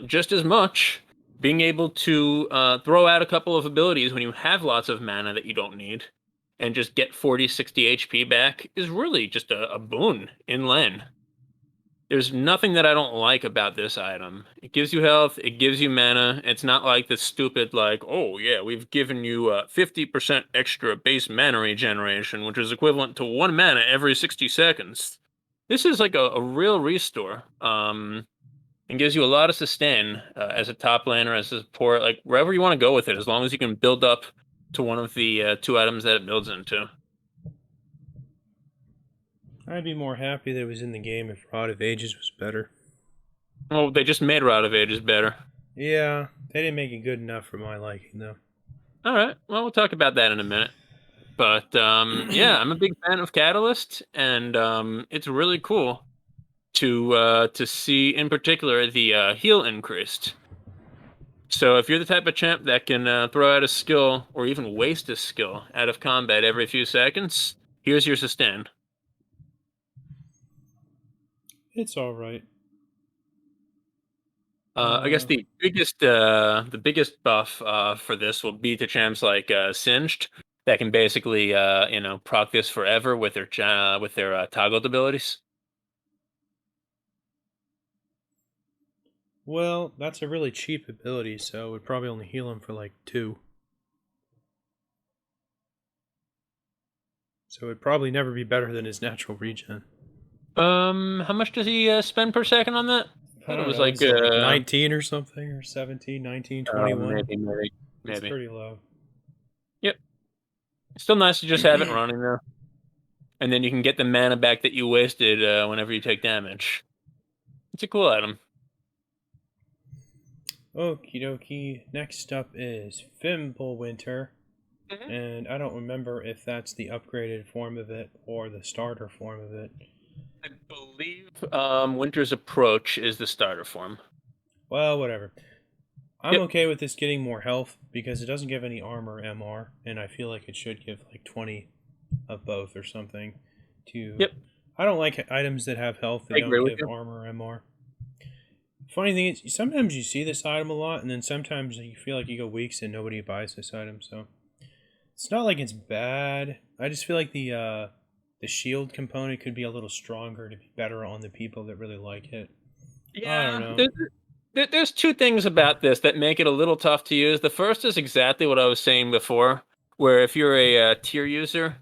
Just as much, being able to throw out a couple of abilities when you have lots of mana that you don't need and just get 40, 60 HP back is really just a boon in lane. There's nothing that I don't like about this item. It gives you health, it gives you mana. It's not like the stupid, like, oh yeah, we've given you 50% extra base mana regeneration, which is equivalent to 1 mana every 60 seconds. This is like a real restore. And gives you a lot of sustain as a top laner, as a support, like wherever you want to go with it, as long as you can build up to one of the 2 items that it builds into. I'd be more happy that it was in the game if Rod of Ages was better. Well, they just made Rod of Ages better. Yeah, they didn't make it good enough for my liking, though. All right, well, we'll talk about that in a minute. But yeah, I'm a big fan of Catalyst, and it's really cool to see, in particular, the heal increased. So if you're the type of champ that can throw out a skill or even waste a skill out of combat every few seconds, here's your sustain. It's all right. I guess the biggest buff for this will be to champs like Singed that can basically proc this forever with their toggled abilities. Well, that's a really cheap ability, so it would probably only heal him for like 2. So it'd probably never be better than his natural regen. How much does he spend per second on that? I Thought it don't was know, like is it like 19 or something, or 17, 19, 21? maybe. It's pretty low. Yep. Still nice to just have it running though, and then you can get the mana back that you wasted whenever you take damage. It's a cool item. Okie dokie. Next up is Fimbulwinter. Mhm. And I don't remember if that's the upgraded form of it or the starter form of it. I believe Winter's Approach is the starter form. Well, whatever. I'm Yep. okay with this getting more health because it doesn't give any armor MR, and I feel like it should give like 20 of both or something. Yep. I don't like items that have health that I agree don't with give you. armor MR. Funny thing is, sometimes you see this item a lot, and then sometimes you feel like you go weeks and nobody buys this item. So it's not like it's bad. I just feel like the shield component could be a little stronger to be better on the people that really like it. I don't Yeah. know. There's 2 things about this that make it a little tough to use. The first is exactly what I was saying before, where if you're a tier user,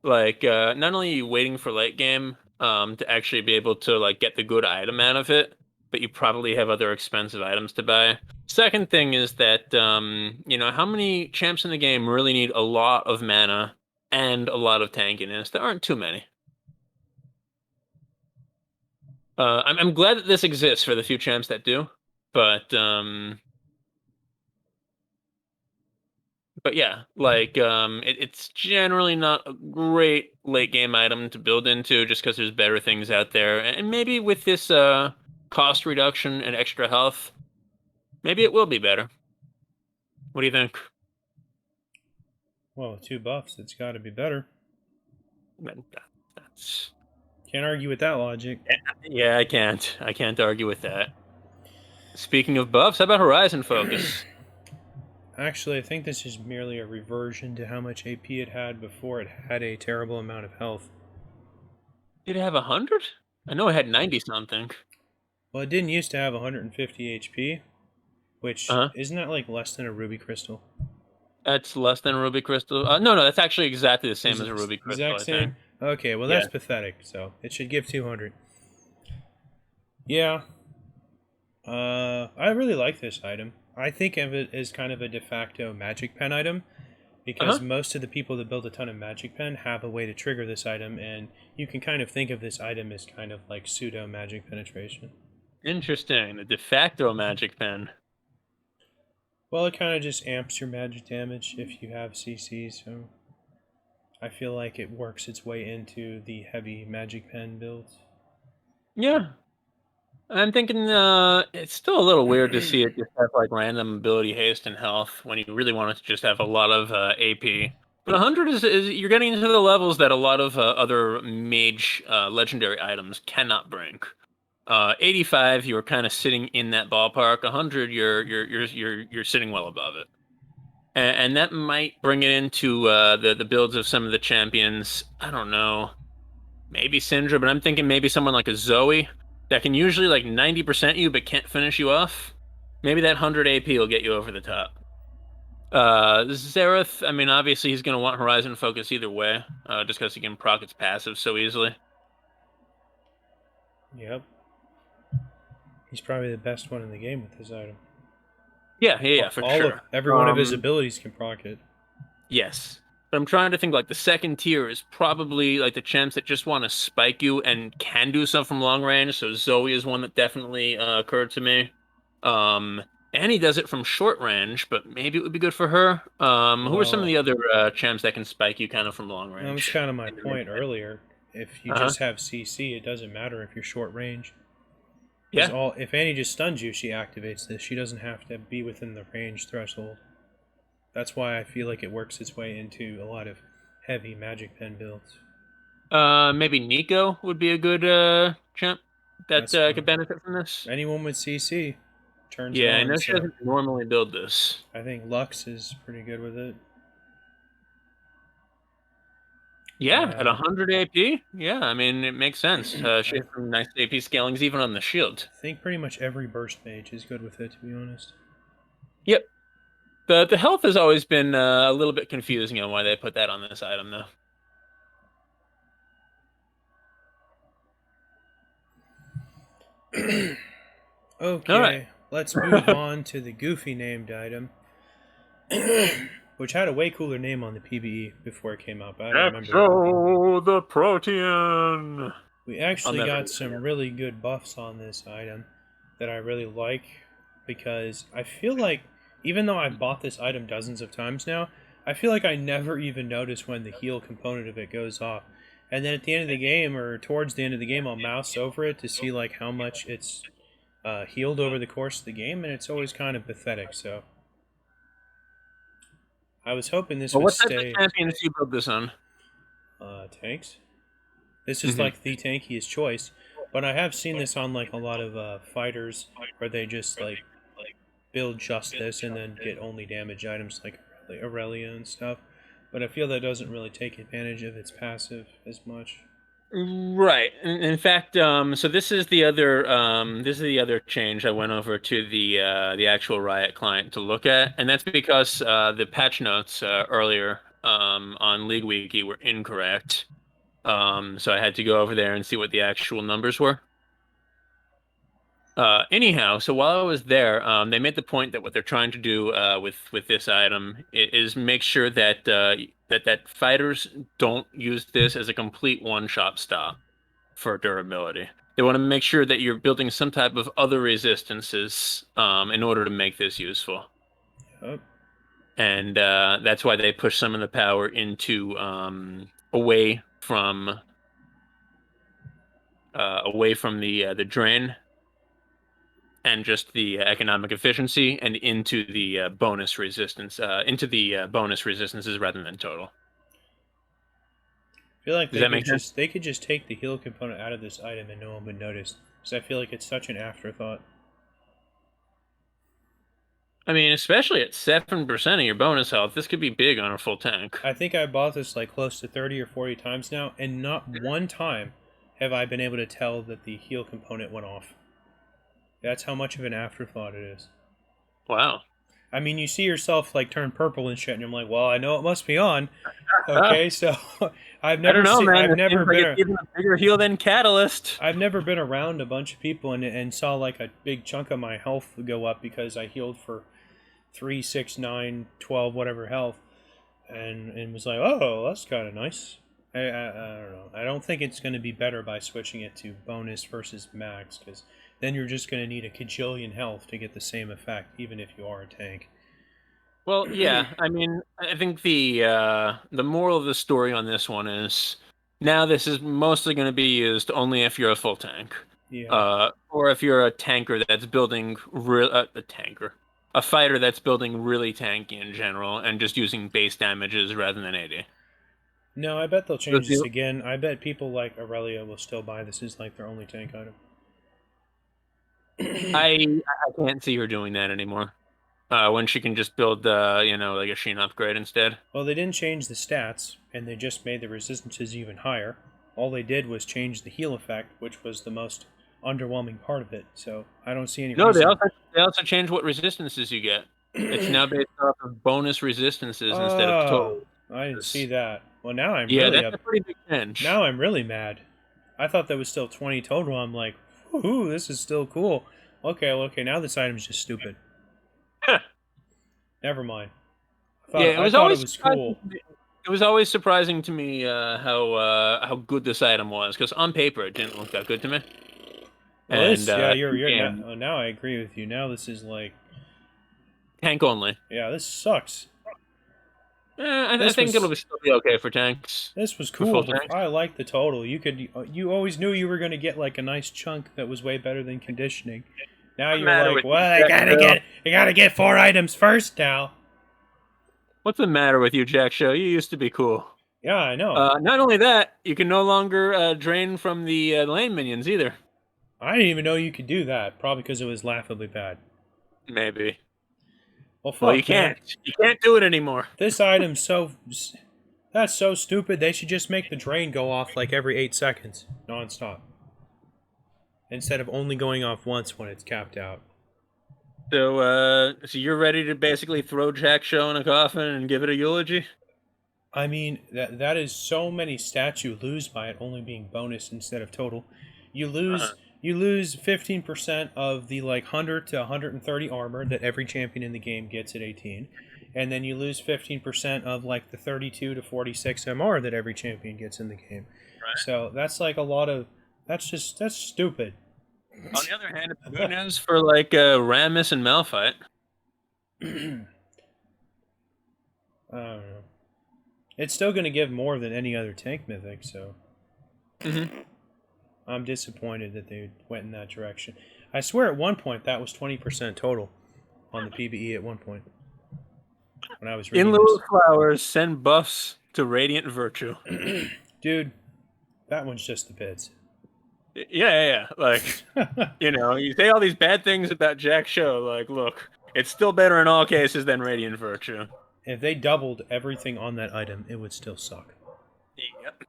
like not only are you waiting for late game to actually be able to like get the good item out of it, but you probably have other expensive items to buy. Second thing is that how many champs in the game really need a lot of mana and a lot of tankiness? There aren't too many. I'm glad that this exists for the few champs that do, but yeah, like it's generally not a great late game item to build into just because there's better things out there. And maybe with this cost reduction and extra health, maybe it will be better. What do you think? Well, with 2 buffs, it's got to be better. That's Can't argue with that logic. yeah, I can't argue with that. Speaking of buffs, how about Horizon Focus? Actually, I think this is merely a reversion to how much AP it had before it had a terrible amount of health. Did it have 100? I know it had 90 something. Well, it didn't used to have 150 HP, which Uh-huh. isn't that like less than a ruby crystal? That's less than a Ruby Crystal. No, that's actually exactly the same Is as it a the Ruby Crystal, exact I think. same? Okay, well Yeah. that's pathetic. So it should give 200. Yeah. I really like this item. I think of it as kind of a de facto magic pen item because Uh-huh. most of the people that build a ton of magic pen have a way to trigger this item, and you can kind of think of this item as kind of like pseudo magic penetration. Interesting. The de facto magic pen. Well, it kind of just amps your magic damage if you have CC, so I feel like it works its way into the heavy magic pen builds. Yeah. I'm thinking it's still a little weird to see it just have like random ability haste and health when you really want it to just have a lot of AP. But 100 is you're getting into the levels that a lot of other mage legendary items cannot bring. 85, you're kind of sitting in that ballpark. 100, you're sitting well above it, and that might bring it into the builds of some of the champions. I don't know, maybe Syndra, but I'm thinking maybe someone like a Zoe that can usually like 90% you but can't finish you off. Maybe that 100 AP will get you over the top. Xerath, I mean, obviously he's going to want Horizon Focus either way, just because he can proc its passive so easily. Yep. He's probably the best one in the game with this item. Yeah, for sure. Every one of his abilities can proc it. Yes. But I'm trying to think like the second tier is probably like the champs that just want to spike you and can do stuff from long range. So Zoe is one that definitely occurred to me. Annie does it from short range, but maybe it would be good for her. Who are some of the other champs that can spike you kind of from long range? That was kind of my point earlier. If you just have CC, it doesn't matter if you're short range. Yeah. If Annie just stuns you, she activates this. She doesn't have to be within the range threshold. That's why I feel like it works its way into a lot of heavy Magic Pen builds. Maybe Nico would be a good champ that could benefit from this. Anyone with CC turns yeah, it on. I know she doesn't normally build this. I think Lux is pretty good with it. Yeah, at 100 AP, yeah, I mean, it makes sense. She has some nice AP scalings even on the shield. I think pretty much every burst mage is good with it, to be honest. Yep. The health has always been a little bit confusing on why they put that on this item, though. Okay, right. Let's move on to the goofy named item, which had a way cooler name on the PBE before it came out, but I don't remember. Exo the Protean! We actually got some really good buffs on this item that I really like, because I feel like, even though I've bought this item dozens of times now, I feel like I never even notice when the heal component of it goes off. And then at the end of the game, or towards the end of the game, I'll mouse over it to see like how much it's healed over the course of the game, and it's always kind of pathetic, so... I was hoping this would stay... What type of champions do you build this on? Tanks. This is like the tankiest choice, but I have seen this on like a lot of fighters where they just like build just this and then get only damage items like Aurelia and stuff. But I feel that doesn't really take advantage of its passive as much. Right. In fact, so this is the other change I went over to the actual Riot client to look at, and that's because the patch notes earlier on League Wiki were incorrect. So I had to go over there and see what the actual numbers were. Anyhow, so while I was there, they made the point that what they're trying to do with this item is make sure that that fighters don't use this as a complete one-shot stop for durability. They want to make sure that you're building some type of other resistances in order to make this useful. Yep. And that's why they push some of the power into away from the drain and just the economic efficiency, and into the bonus resistance, bonus resistances rather than total. I feel like they could just take the heal component out of this item and no one would notice, because I feel like it's such an afterthought. I mean, especially at 7% of your bonus health, this could be big on a full tank. I think I bought this like close to 30 or 40 times now, and not one time have I been able to tell that the heal component went off. That's how much of an afterthought it is. Wow. I mean, you see yourself like turn purple and shit, and I'm like, well, I know it must be on. Okay, so I've never been even a bigger heal than Catalyst. I've never been around a bunch of people and saw like a big chunk of my health go up because I healed for 3, 6, 9, 12, whatever health, and was like, oh, that's kind of nice. I don't know. I don't think it's going to be better by switching it to bonus versus max, because then you're just going to need a cajillion health to get the same effect, even if you are a tank. Well, yeah. I mean, I think the moral of the story on this one is now this is mostly going to be used only if you're a full tank. Yeah. Or if you're a tanker that's building a tanker. a fighter that's building really tanky in general and just using base damages rather than AD. No, I bet they'll change Does this the- again. I bet people like Aurelia will still buy this as like their only tank item. I can't see her doing that anymore. When she can just build like a Sheen upgrade instead. Well, they didn't change the stats, and they just made the resistances even higher. All they did was change the heal effect, which was the most underwhelming part of it. So I don't see any No, reason. they also changed what resistances you get. It's now based off of bonus resistances instead of Oh, total. I didn't see that. Well, now I'm Yeah, really that's up. a pretty big change. Now I'm really mad. I thought that was still 20 total. I'm like, woohoo, this is still cool. Okay, well, okay, now this item's just stupid. Never mind. Yeah, it I was thought it always was surprising cool. to me- it was always surprising to me how good this item was because on paper it didn't look that good to me. Well, And this, yeah, you're in-game, now I agree with you. Now this is like, tank only. yeah, this sucks. I This think it'll was still be okay for tanks. this was For full cool. tanks. I like the total. You always knew you were gonna get like a nice chunk that was way better than conditioning. Now What's the you're matter like, with you, well, I gotta get 4 items first now. What's the matter with you, Jack Show? You used to be cool. Yeah, I know. Not only that, you can no longer drain from the lane minions either. I didn't even know you could do that. Probably because it was laughably bad. Maybe. Well, fuck, Well, you man. can't. You can't do it anymore. This item's so. That's so stupid. They should just make the drain go off like every 8 seconds, nonstop. Instead of only going off once when it's capped out. So you're ready to basically throw Jack Show in a coffin and give it a eulogy? I mean, that is so many stats you lose by it only being bonus instead of total. You lose. You lose 15% of the like 100 to 130 armor that every champion in the game gets at 18. And then you lose 15% of like the 32 to 46 MR that every champion gets in the game. Right. So that's like a lot of that's stupid. On the other hand, it's good news for like Rammus and Malphite. I don't know. It's still going to give more than any other tank mythic, so I'm disappointed that they went in that direction. I swear at one point that was 20% total on the PBE at one point. When I was reading In lieu of flowers, send buffs to Radiant Virtue. Dude, that one's just the bits. Yeah. Like, you say all these bad things about Jack Show. Like, look, it's still better in all cases than Radiant Virtue. If they doubled everything on that item, it would still suck. Yep.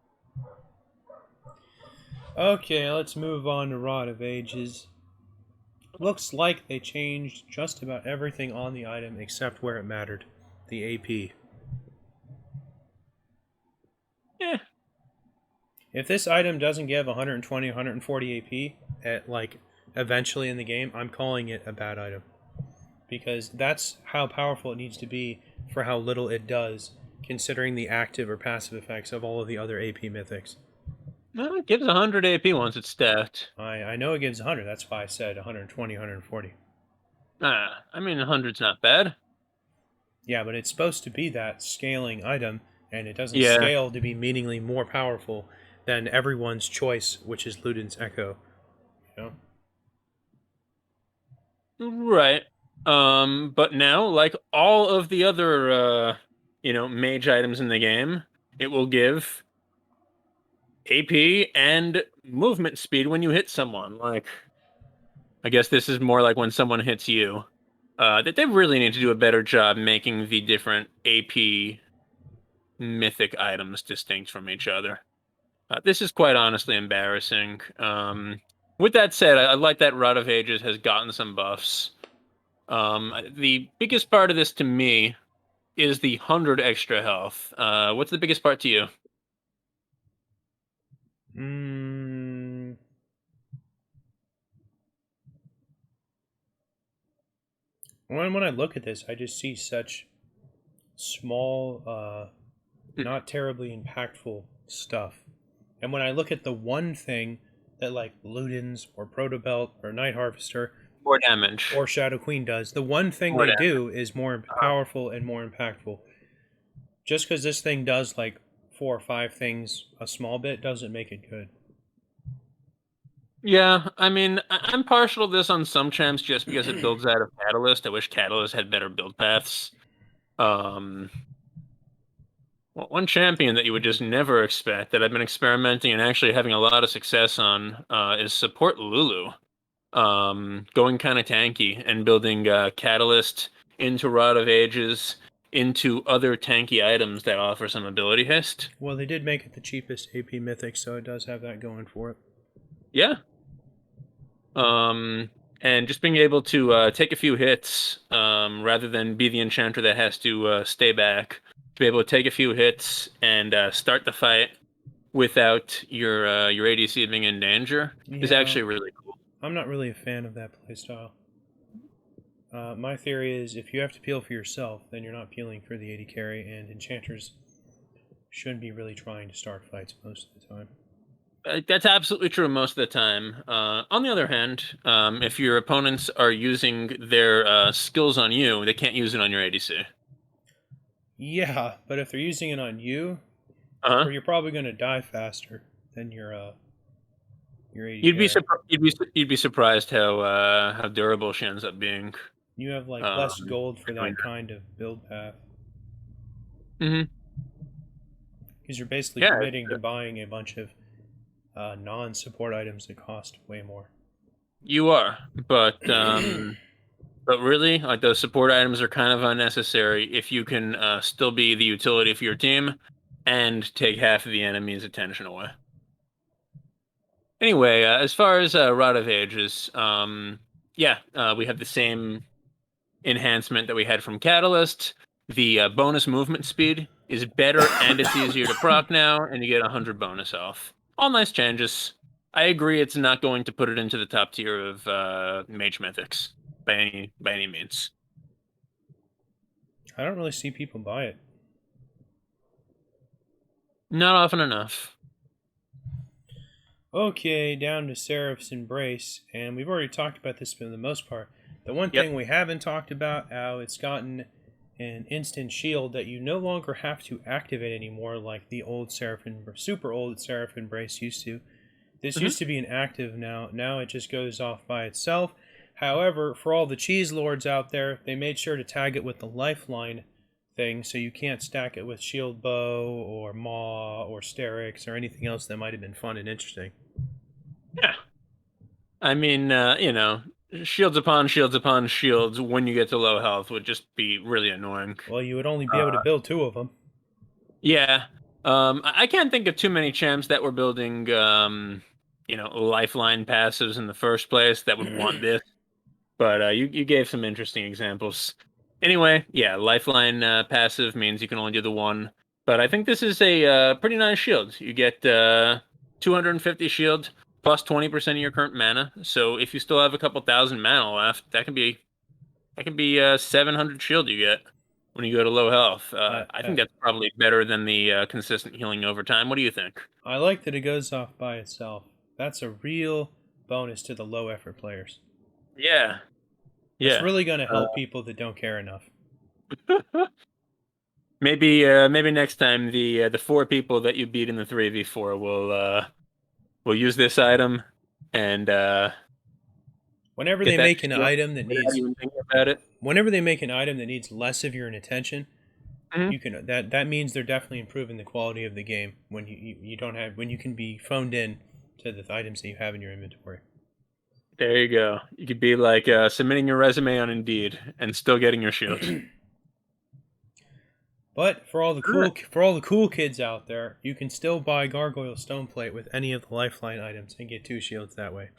Okay, let's move on to Rod of Ages. Looks like they changed just about everything on the item except where it mattered. The AP. Yeah. If this item doesn't give 120, 140 AP at like eventually in the game, I'm calling it a bad item. Because that's how powerful it needs to be for how little it does, considering the active or passive effects of all of the other AP mythics. No, it gives 100 AP once it's stacked. I know it gives 100, that's why I said 120, 140. I mean, 100's not bad. Yeah, but it's supposed to be that scaling item, and it doesn't Yeah. scale to be meaningfully more powerful than everyone's choice, which is Luden's Echo. You know? Right. But now, like all of the other, mage items in the game, it will give AP and movement speed when you hit someone. Like, I guess this is more like when someone hits you. That they really need to do a better job making the different AP mythic items distinct from each other. This is quite honestly embarrassing. With that said, I like that Rod of Ages has gotten some buffs. The biggest part of this to me is the 100 extra health. What's the biggest part to you? When I look at this, I just see such small, not terribly impactful stuff. And when I look at the one thing that like Ludens or Protobelt or Night Harvester More damage. or Shadow Queen does, the one thing More they damage. do is more powerful and more impactful. Just because this thing does like 4 or 5 things a small bit doesn't make it good. Yeah, I mean, I'm partial to this on some champs just because it builds out of Catalyst. I wish Catalyst had better build paths. Um, One champion that you would just never expect that I've been experimenting and actually having a lot of success on is support Lulu. Going kind of tanky and building Catalyst into Rod of Ages into other tanky items that offer some ability hist. Well, they did make it the cheapest AP mythic, so it does have that going for it. Yeah. And just being able to take a few hits rather than be the enchanter that has to stay back, to be able to take a few hits and start the fight without your ADC being in danger is Yeah, actually really cool. I'm not really a fan of that playstyle. My theory is if you have to peel for yourself, then you're not peeling for the AD carry, and enchanters shouldn't be really trying to start fights most of the time. That's absolutely true most of the time. On the other hand, if your opponents are using their skills on you, they can't use it on your ADC. Yeah, but if they're using it on you, Uh-huh. you're probably going to die faster than your AD You'd be carry. you'd be surprised how durable she ends up being. You have like less Um, gold for doing that kind of build path that. Hmm. because you're basically Yeah, committing to buying a bunch of non-support items that cost way more. you are, but really, like those support items are kind of unnecessary if you can still be the utility for your team and take half of the enemy's attention away. Anyway, as far as Rod of Ages, yeah, we have the same enhancement that we had from Catalyst. The bonus movement speed is better and it's easier to proc now, and you get 100 bonus health. All nice changes. I agree it's not going to put it into the top tier of Mage Mythics by any means. I don't really see people buy it. Not often enough. Okay, down to Seraph's Embrace, and we've already talked about this for the most part. The one Yep. thing we haven't talked about, how it's gotten an instant shield that you no longer have to activate anymore, like the old Seraphim, super old Seraph Embrace used to. This Hmm. used to be an active now. Now it just goes off by itself. However, for all the cheese lords out there, they made sure to tag it with the lifeline thing, so you can't stack it with shield bow or maw or Sterix or anything else that might have been fun and interesting. Yeah. I mean, shields upon shields upon shields when you get to low health would just be really annoying. Well, you would only be able to build two of them. Yeah. I can't think of too many champs that were building, lifeline passives in the first place that would want this. But you gave some interesting examples. Anyway, yeah, lifeline passive means you can only do the one. But I think this is a pretty nice shield. You get 250 shield plus 20% of your current mana. So if you still have a couple thousand mana left, that can be 700 shield you get when you go to low health. I, I think I, that's probably better than the consistent healing over time. What do you think? I like that it goes off by itself. That's a real bonus to the low effort players. Yeah, That's yeah. really going to help people that don't care enough. Maybe next time the four people that you beat in the 3v4 will use this item and Whenever get they that make an shield item that without needs, even thinking about it. whenever they make an item that needs less of your attention, Mhm. you can that means they're definitely improving the quality of the game when you don't have when you can be phoned in to the items that you have in your inventory. There you go. You could be like submitting your resume on Indeed and still getting your shield. But Alright. for all the cool kids out there, you can still buy Gargoyle Stoneplate with any of the lifeline items and get two shields that way.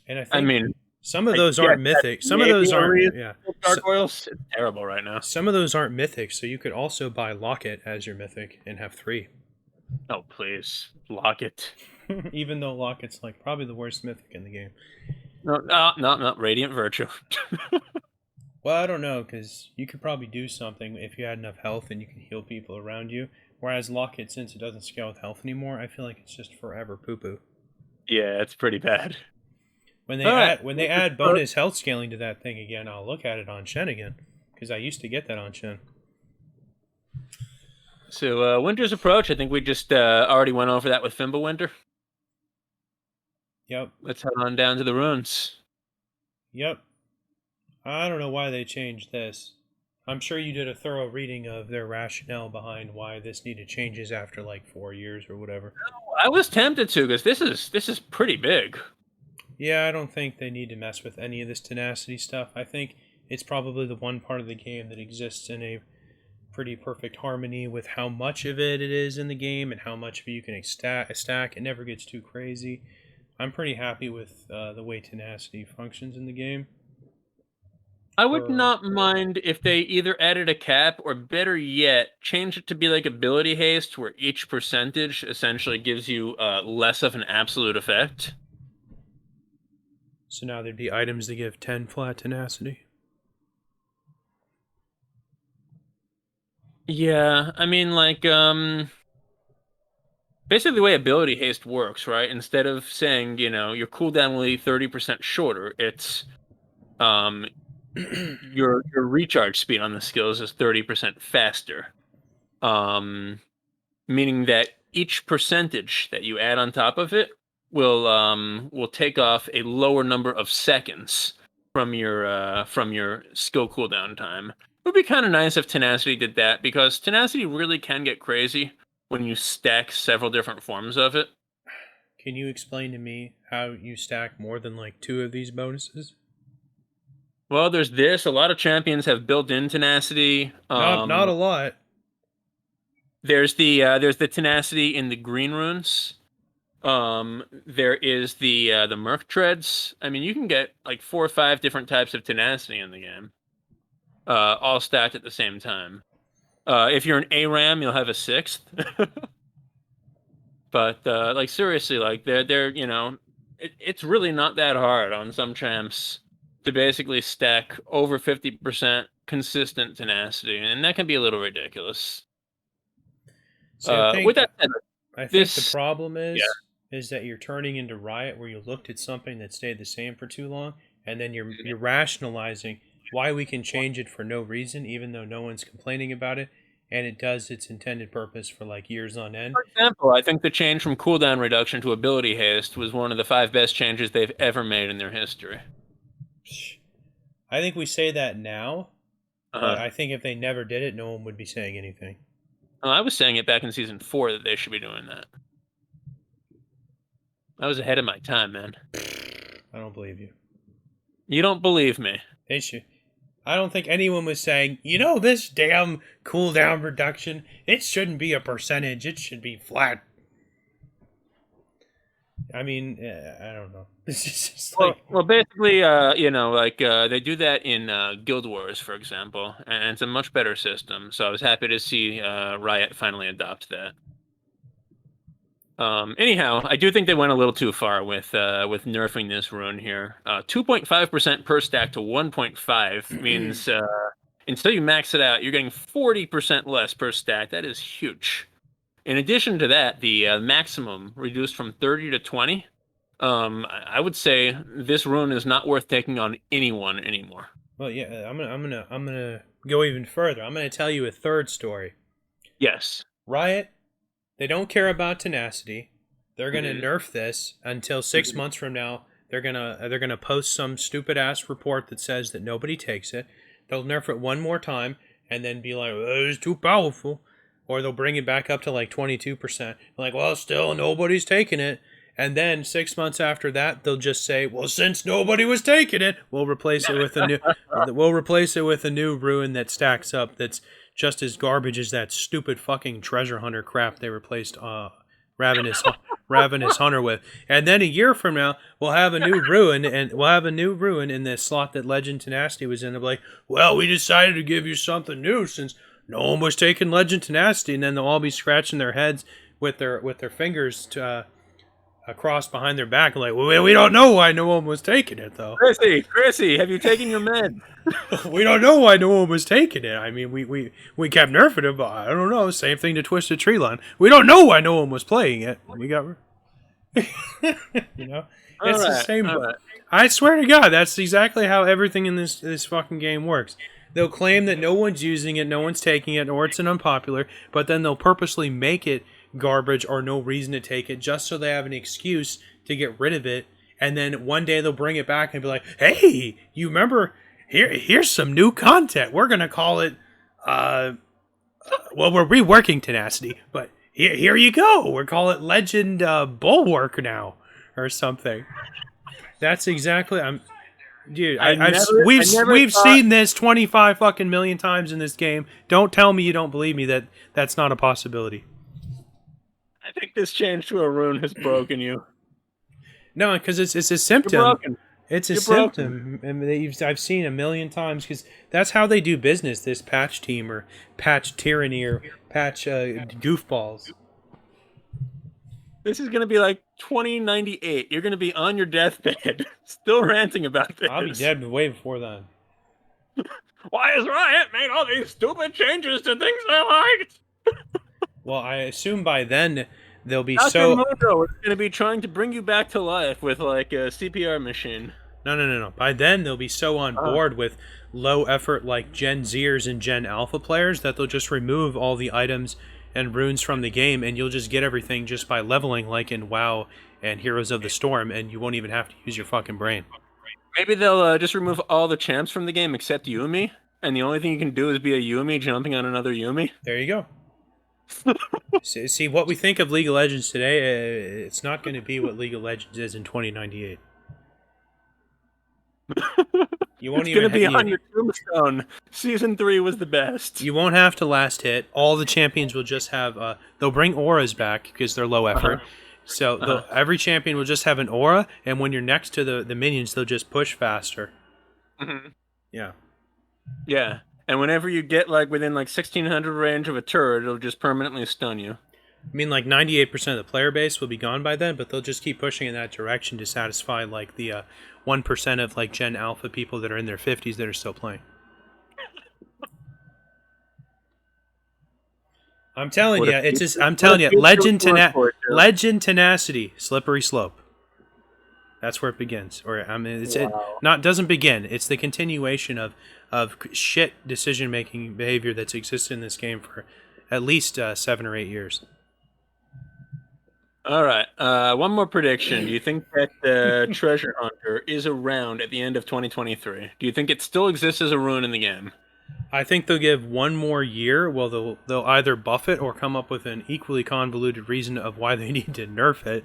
And I I think mean, some of I those guess aren't that's mythic. Some of maybe those a aren't reason yeah. for gargoyles. It's terrible right now. Some of those aren't mythic, so you could also buy Locket as your mythic and have three. Oh please, lock it. Even though Locket's like probably the worst mythic in the game. No, no, no, no. Radiant Virtue. Well, I don't know, because you could probably do something if you had enough health and you can heal people around you. Whereas Locket, since it doesn't scale with health anymore, I feel like it's just forever poo poo. Yeah, it's pretty bad. When All right. they add bonus health scaling to that thing again, I'll look at it on Shen again. Because I used to get that on Shen. So Winter's Approach, I think we just already went over that with Fimbulwinter. Yep. Let's head on down to the ruins. Yep. I don't know why they changed this. I'm sure you did a thorough reading of their rationale behind why this needed changes after like 4 years or whatever. I was tempted to because this is pretty big. Yeah, I don't think they need to mess with any of this tenacity stuff. I think it's probably the one part of the game that exists in a pretty perfect harmony with how much of it is in the game and how much of it you can stack. It never gets too crazy. I'm pretty happy with the way tenacity functions in the game. I would not mind if they either added a cap or, better yet, change it to be like ability haste, where each percentage essentially gives you less of an absolute effect. So now there'd be items that give 10 flat tenacity. Yeah, I mean, like, basically the way ability haste works, right? Instead of saying, your cooldown will be 30% shorter, it's your recharge speed on the skills is 30% faster. Meaning that each percentage that you add on top of it will take off a lower number of seconds from your skill cooldown time. It would be kind of nice if tenacity did that, because tenacity really can get crazy when you stack several different forms of it. Can you explain to me how you stack more than like 2 of these bonuses? Well, there's this. A lot of champions have built-in tenacity. Not a lot. There's the tenacity in the green runes. There is the Merc Treads. I mean, you can get like 4 or 5 different types of tenacity in the game, all stacked at the same time. If you're an ARAM, you'll have a 6th. But like, seriously, like, they're it's really not that hard on some champs to basically stack over 50% consistent tenacity, and that can be a little ridiculous. See, With that said, I think the this problem is that you're turning into Riot, where you looked at something that stayed the same for too long, and then you're rationalizing why we can change it for no reason, even though no one's complaining about it, and it does its intended purpose for like years on end. For example, I think the change from cooldown reduction to ability haste was one of the 5 best changes they've ever made in their history. I think we say that now, but Uh-huh. I think if they never did it, no one would be saying anything. I was saying it back in season 4 that they should be doing that. I was ahead of my time, man. I don't believe you. You don't believe me. They should. I don't think anyone was saying, this damn cooldown reduction, it shouldn't be a percentage, it should be flat. I mean, I don't know. It's just like, Well, basically, they do that in Guild Wars, for example, and it's a much better system. So I was happy to see Riot finally adopt that. Anyhow, I do think they went a little too far with nerfing this rune here. 2.5% per stack to 1.5 means until you max it out, you're getting 40% less per stack. That is huge. In addition to that, the maximum reduced from 30 to 20. I would say this rune is not worth taking on anyone anymore. well, yeah, I'm gonna go even further. I'm gonna tell you a third story. Yes. Riot, they don't care about tenacity. They're gonna nerf this until 6 months from now. They're gonna post some stupid ass report that says that nobody takes it. They'll nerf it one more time and then be like, it's too powerful. Or they'll bring it back up to like 22%. Like, well, still nobody's taking it. And then 6 months after that, they'll just say, well, since nobody was taking it, we'll replace it with a new rune that stacks up that's just as garbage as that stupid fucking treasure hunter crap they replaced Ravenous Hunter with. And then a year from now, we'll have a new rune, in the slot that Legend Tenacity was in. They'll be like, well, we decided to give you something new since no one was taking Legend Tenacity, and then they'll all be scratching their heads with their fingers across behind their back, like, well, we don't know why no one was taking it, though. Chrissy, have you taken your med? We don't know why no one was taking it. I mean, we kept nerfing it, but I don't know. Same thing to Twisted Tree Line. We don't know why no one was playing it. We got, it's the same. Right. I swear to God, that's exactly how everything in this fucking game works. They'll claim that no one's using it, no one's taking it, or it's an unpopular, but then they'll purposely make it garbage or no reason to take it just so they have an excuse to get rid of it and then one day they'll bring it back and be like, "Hey, you remember? Here's some new content. We're gonna call it, well, we're reworking Tenacity, but here you go. We're calling it Legend Bulwark now, or something." That's exactly. Dude, we've seen this 25 fucking million times in this game. Don't tell me you don't believe me that that's not a possibility. I think this change to a rune has broken you. No, because it's a symptom. You're broken. It's a You're symptom, and I've seen a million times because that's how they do business. This patch team or patch tyranny or patch goofballs. This is gonna be like 2098. You're gonna be on your deathbed, still ranting about this. I'll be dead way before then. Why has Riot made all these stupid changes to things I liked? Well, I assume by then they'll be Dr. so. Mundo is gonna be trying to bring you back to life with like a CPR machine. No. By then they'll be so on board with low effort like Gen Zers and Gen Alpha players that they'll just remove all the items and runes from the game, and you'll just get everything just by leveling, like in WoW and Heroes of the Storm, and you won't even have to use your fucking brain. Maybe they'll just remove all the champs from the game except Yuumi, and the only thing you can do is be a Yuumi jumping on another Yuumi. There you go. See, what we think of League of Legends today, it's not going to be what League of Legends is in 2098. You won't it's even going to be on your tombstone. Season 3 was the best. You won't have to last hit. All the champions will just have. They'll bring auras back because they're low effort. So every champion will just have an aura, and when you're next to the minions, they'll just push faster. Mm-hmm. Yeah. Yeah. And whenever you get like within like 1600 range of a turret, it'll just permanently stun you. I mean, like 98% of the player base will be gone by then, but they'll just keep pushing in that direction to satisfy like the 1% of like Gen Alpha people that are in their 50s that are still playing. I'm telling you, it's just. I'm telling you, Legend Tenacity, slippery slope. That's where it begins. Or I mean, it doesn't begin. It's the continuation of shit decision making behavior that's existed in this game for at least 7 or 8 years. All right. One more prediction. Do you think that Treasure Hunter is around at the end of 2023? Do you think it still exists as a rune in the game? I think they'll give one more year. Well, they'll either buff it or come up with an equally convoluted reason of why they need to nerf it,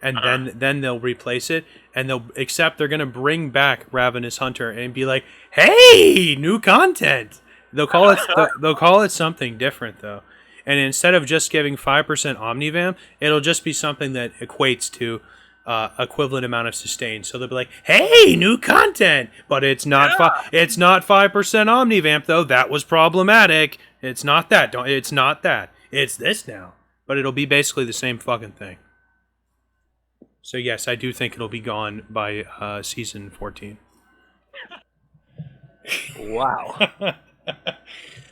and then they'll replace it, and they're going to bring back Ravenous Hunter and be like, "Hey, new content." They'll call it something different though. And instead of just giving 5% Omnivamp, it'll just be something that equates to equivalent amount of sustain. So they'll be like, "Hey, new content," but it's not 5% Omnivamp though. That was problematic. It's not that. It's not that. It's this now. But it'll be basically the same fucking thing. So yes, I do think it'll be gone by season 14. Wow.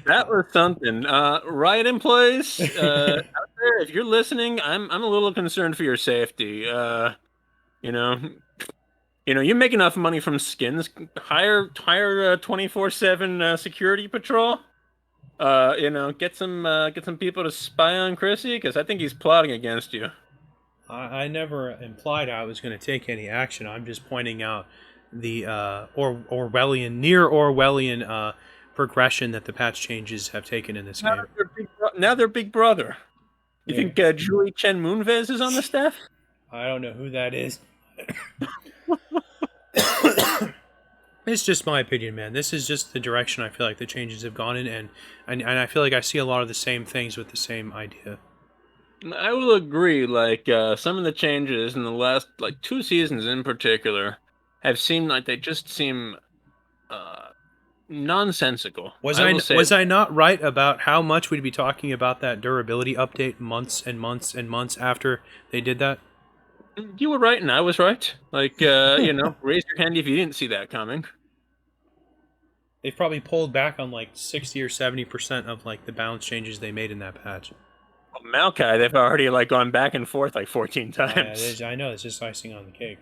That was something. Riot employees, out there, if you're listening, I'm a little concerned for your safety. You make enough money from skins. Hire 24/7 security patrol. Get some people to spy on Chrissy because I think he's plotting against you. I never implied I was going to take any action. I'm just pointing out the near Orwellian progression that the patch changes have taken in this game. Now they're Big Brother. You think Julie Chen Moonves is on the staff? I don't know who that is. It's just my opinion, man. This is just the direction I feel like the changes have gone in, and I feel like I see a lot of the same things with the same idea. I will agree. Like some of the changes in the last 2 seasons in particular have seemed like they just seem nonsensical. Was I not right about how much we'd be talking about that durability update months and months and months after they did that? You were right and I was right. Raise your hand if you didn't see that coming. They've probably pulled back on 60 or 70% of the balance changes they made in that patch. Well, Maokai, they've already gone back and forth 14 times. I know, it's just icing on the cake.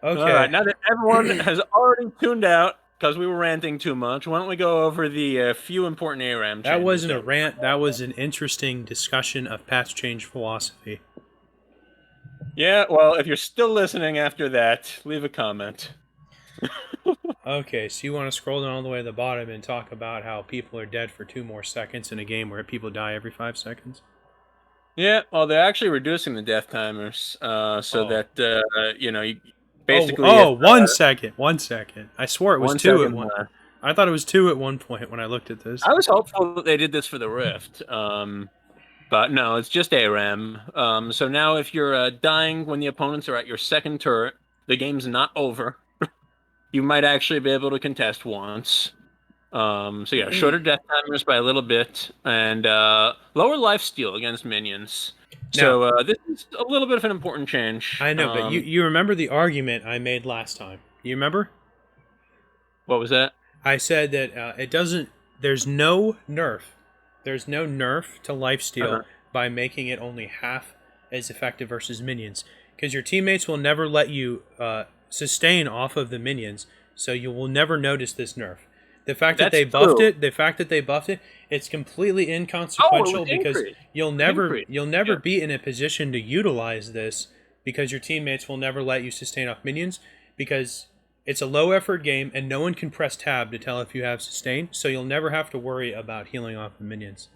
Okay. All right, now that everyone has already tuned out because we were ranting too much, why don't we go over the few important ARAM changes? That wasn't a rant. That was an interesting discussion of patch change philosophy. Yeah, well, if you're still listening after that, leave a comment. Okay, so you want to scroll down all the way to the bottom and talk about how people are dead for 2 more seconds in a game where people die every 5 seconds? Yeah, well, they're actually reducing the death timers, so Oh. that you Oh, basically if oh, 1 second. 1 second. I swore it was one two at second one. left. I thought it was two at one point when I looked at this. I was hopeful that they did this for the Rift, but no, it's just ARAM. So now if you're dying when the opponents are at your second turret, the game's not over. You might actually be able to contest once. So yeah, shorter death timers by a little bit, and lower life steal against minions. Now, So this is a little bit of an important change. I know, but you remember the argument I made last time. You remember? What was that? I said that it doesn't. There's no nerf. There's no nerf to lifesteal Uh-huh. by making it only half as effective versus minions, because your teammates will never let you sustain off of the minions, so you will never notice this nerf. The fact that That's they buffed true. it, it's completely Oh, it inconsequential was because increased. you'll It was never increased. you'll never Yeah. be in a position to utilize this because your teammates will never let you sustain off minions because it's a low effort game and no one can press tab to tell if you have sustain, so you'll never have to worry about healing off the minions.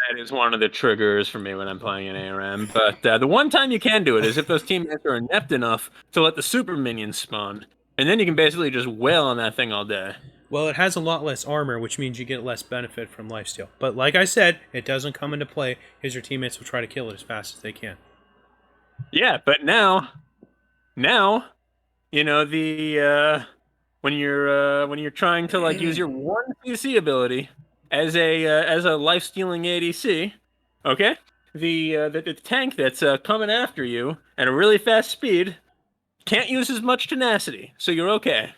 That is one of the triggers for me when I'm playing an ARM. But the one time you can do it is if those teammates are inept enough to let the super minions spawn, and then you can basically just wail on that thing all day. Well, it has a lot less armor, which means you get less benefit from lifesteal. But like I said, it doesn't come into play because your teammates will try to kill it as fast as they can. Yeah, but now, the when you're trying to like use your one CC ability as a life stealing ADC, okay? The tank that's coming after you at a really fast speed can't use as much tenacity, so you're okay.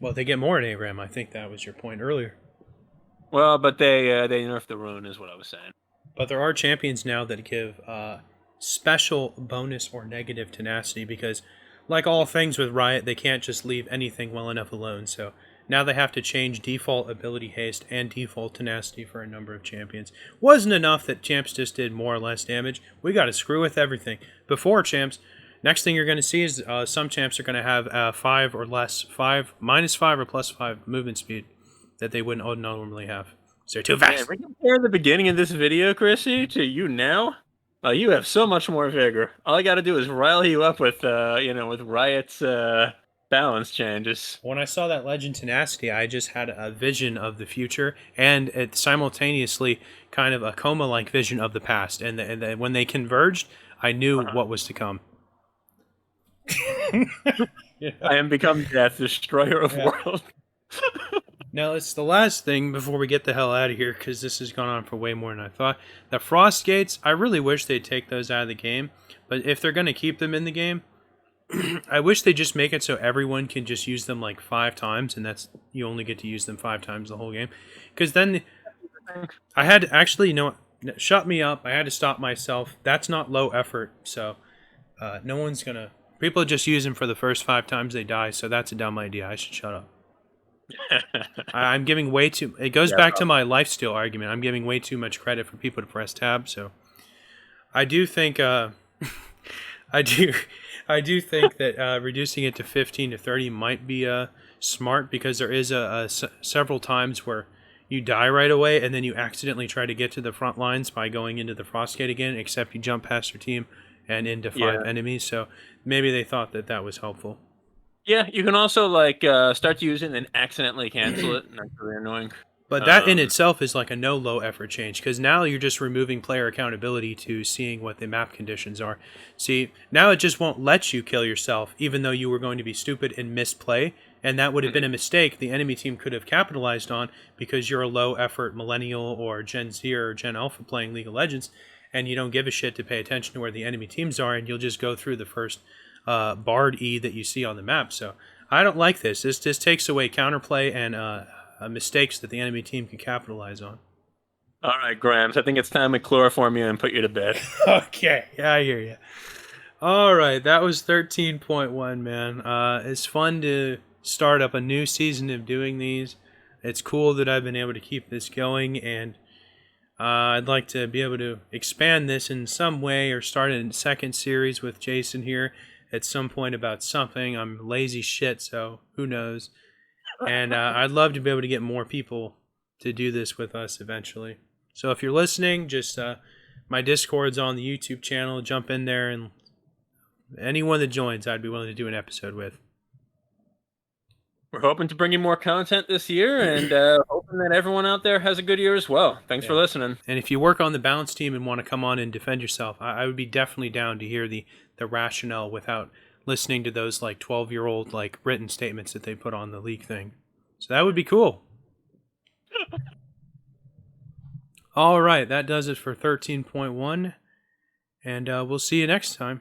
Well, they get more in ARAM. I think that was your point earlier. Well, but they nerfed the rune, is what I was saying. But there are champions now that give special bonus or negative tenacity because, like all things with Riot, they can't just leave anything well enough alone. So now they have to change default ability haste and default tenacity for a number of champions. Wasn't enough that champs just did more or less damage. We got to screw with everything. Before champs, next thing you're going to see is some champs are going to have 5 or less, 5, -5 or +5 movement speed that they wouldn't normally have. So they're too Yeah, fast. if we compare the beginning of this video, Chrissy, to you now, you have so much more vigor. All I got to do is rile you up with, with Riot's balance changes. When I saw that Legend Tenacity, I just had a vision of the future and it simultaneously kind of a coma-like vision of the past. And when they converged, I knew what was to come. Yeah. I am become death, destroyer of worlds. Now, it's the last thing before we get the hell out of here, because this has gone on for way more than I thought. The Frost Gates, I really wish they'd take those out of the game. But if they're going to keep them in the game, I wish they just make it so everyone can just use them like 5 times, and that's you only get to use them 5 times the whole game. Because then I had to actually, shut me up. I had to stop myself. That's not low effort, so no one's gonna. People just use them for the first 5 times they die, so that's a dumb idea. I should shut up. I'm giving way too. It goes back to my lifesteal argument. I'm giving way too much credit for people to press tab. So I do think. I do think that reducing it to 15 to 30 might be smart because there is several times where you die right away and then you accidentally try to get to the front lines by going into the Frostgate again, except you jump past your team and into 5 enemies. So maybe they thought that was helpful. Yeah, you can also start to use it and then accidentally cancel it, and that's really annoying. But that in itself is like a no low effort change because now you're just removing player accountability to seeing what the map conditions are. See, now it just won't let you kill yourself even though you were going to be stupid and misplay, and that would have been a mistake the enemy team could have capitalized on because you're a low effort millennial or Gen Z or Gen Alpha playing League of Legends and you don't give a shit to pay attention to where the enemy teams are and you'll just go through the first Bard E that you see on the map. So I don't like this. This just takes away counterplay and mistakes that the enemy team can capitalize on. All right, Grams, I think it's time to chloroform you and put you to bed. Okay, yeah, I hear you. All right, that was 13.1, man. It's fun to start up a new season of doing these. It's cool that I've been able to keep this going, and I'd like to be able to expand this in some way or start a second series with Jason here at some point about something. I'm lazy shit, so who knows. And I'd love to be able to get more people to do this with us eventually. So if you're listening, just my Discord's on the YouTube channel. Jump in there, and anyone that joins, I'd be willing to do an episode with. We're hoping to bring you more content this year, and hoping that everyone out there has a good year as well. Thanks for listening. And if you work on the balance team and want to come on and defend yourself, I would be definitely down to hear the rationale without listening to those like 12-year-old like written statements that they put on the leak thing. So that would be cool. All right, that does it for 13.1, and we'll see you next time.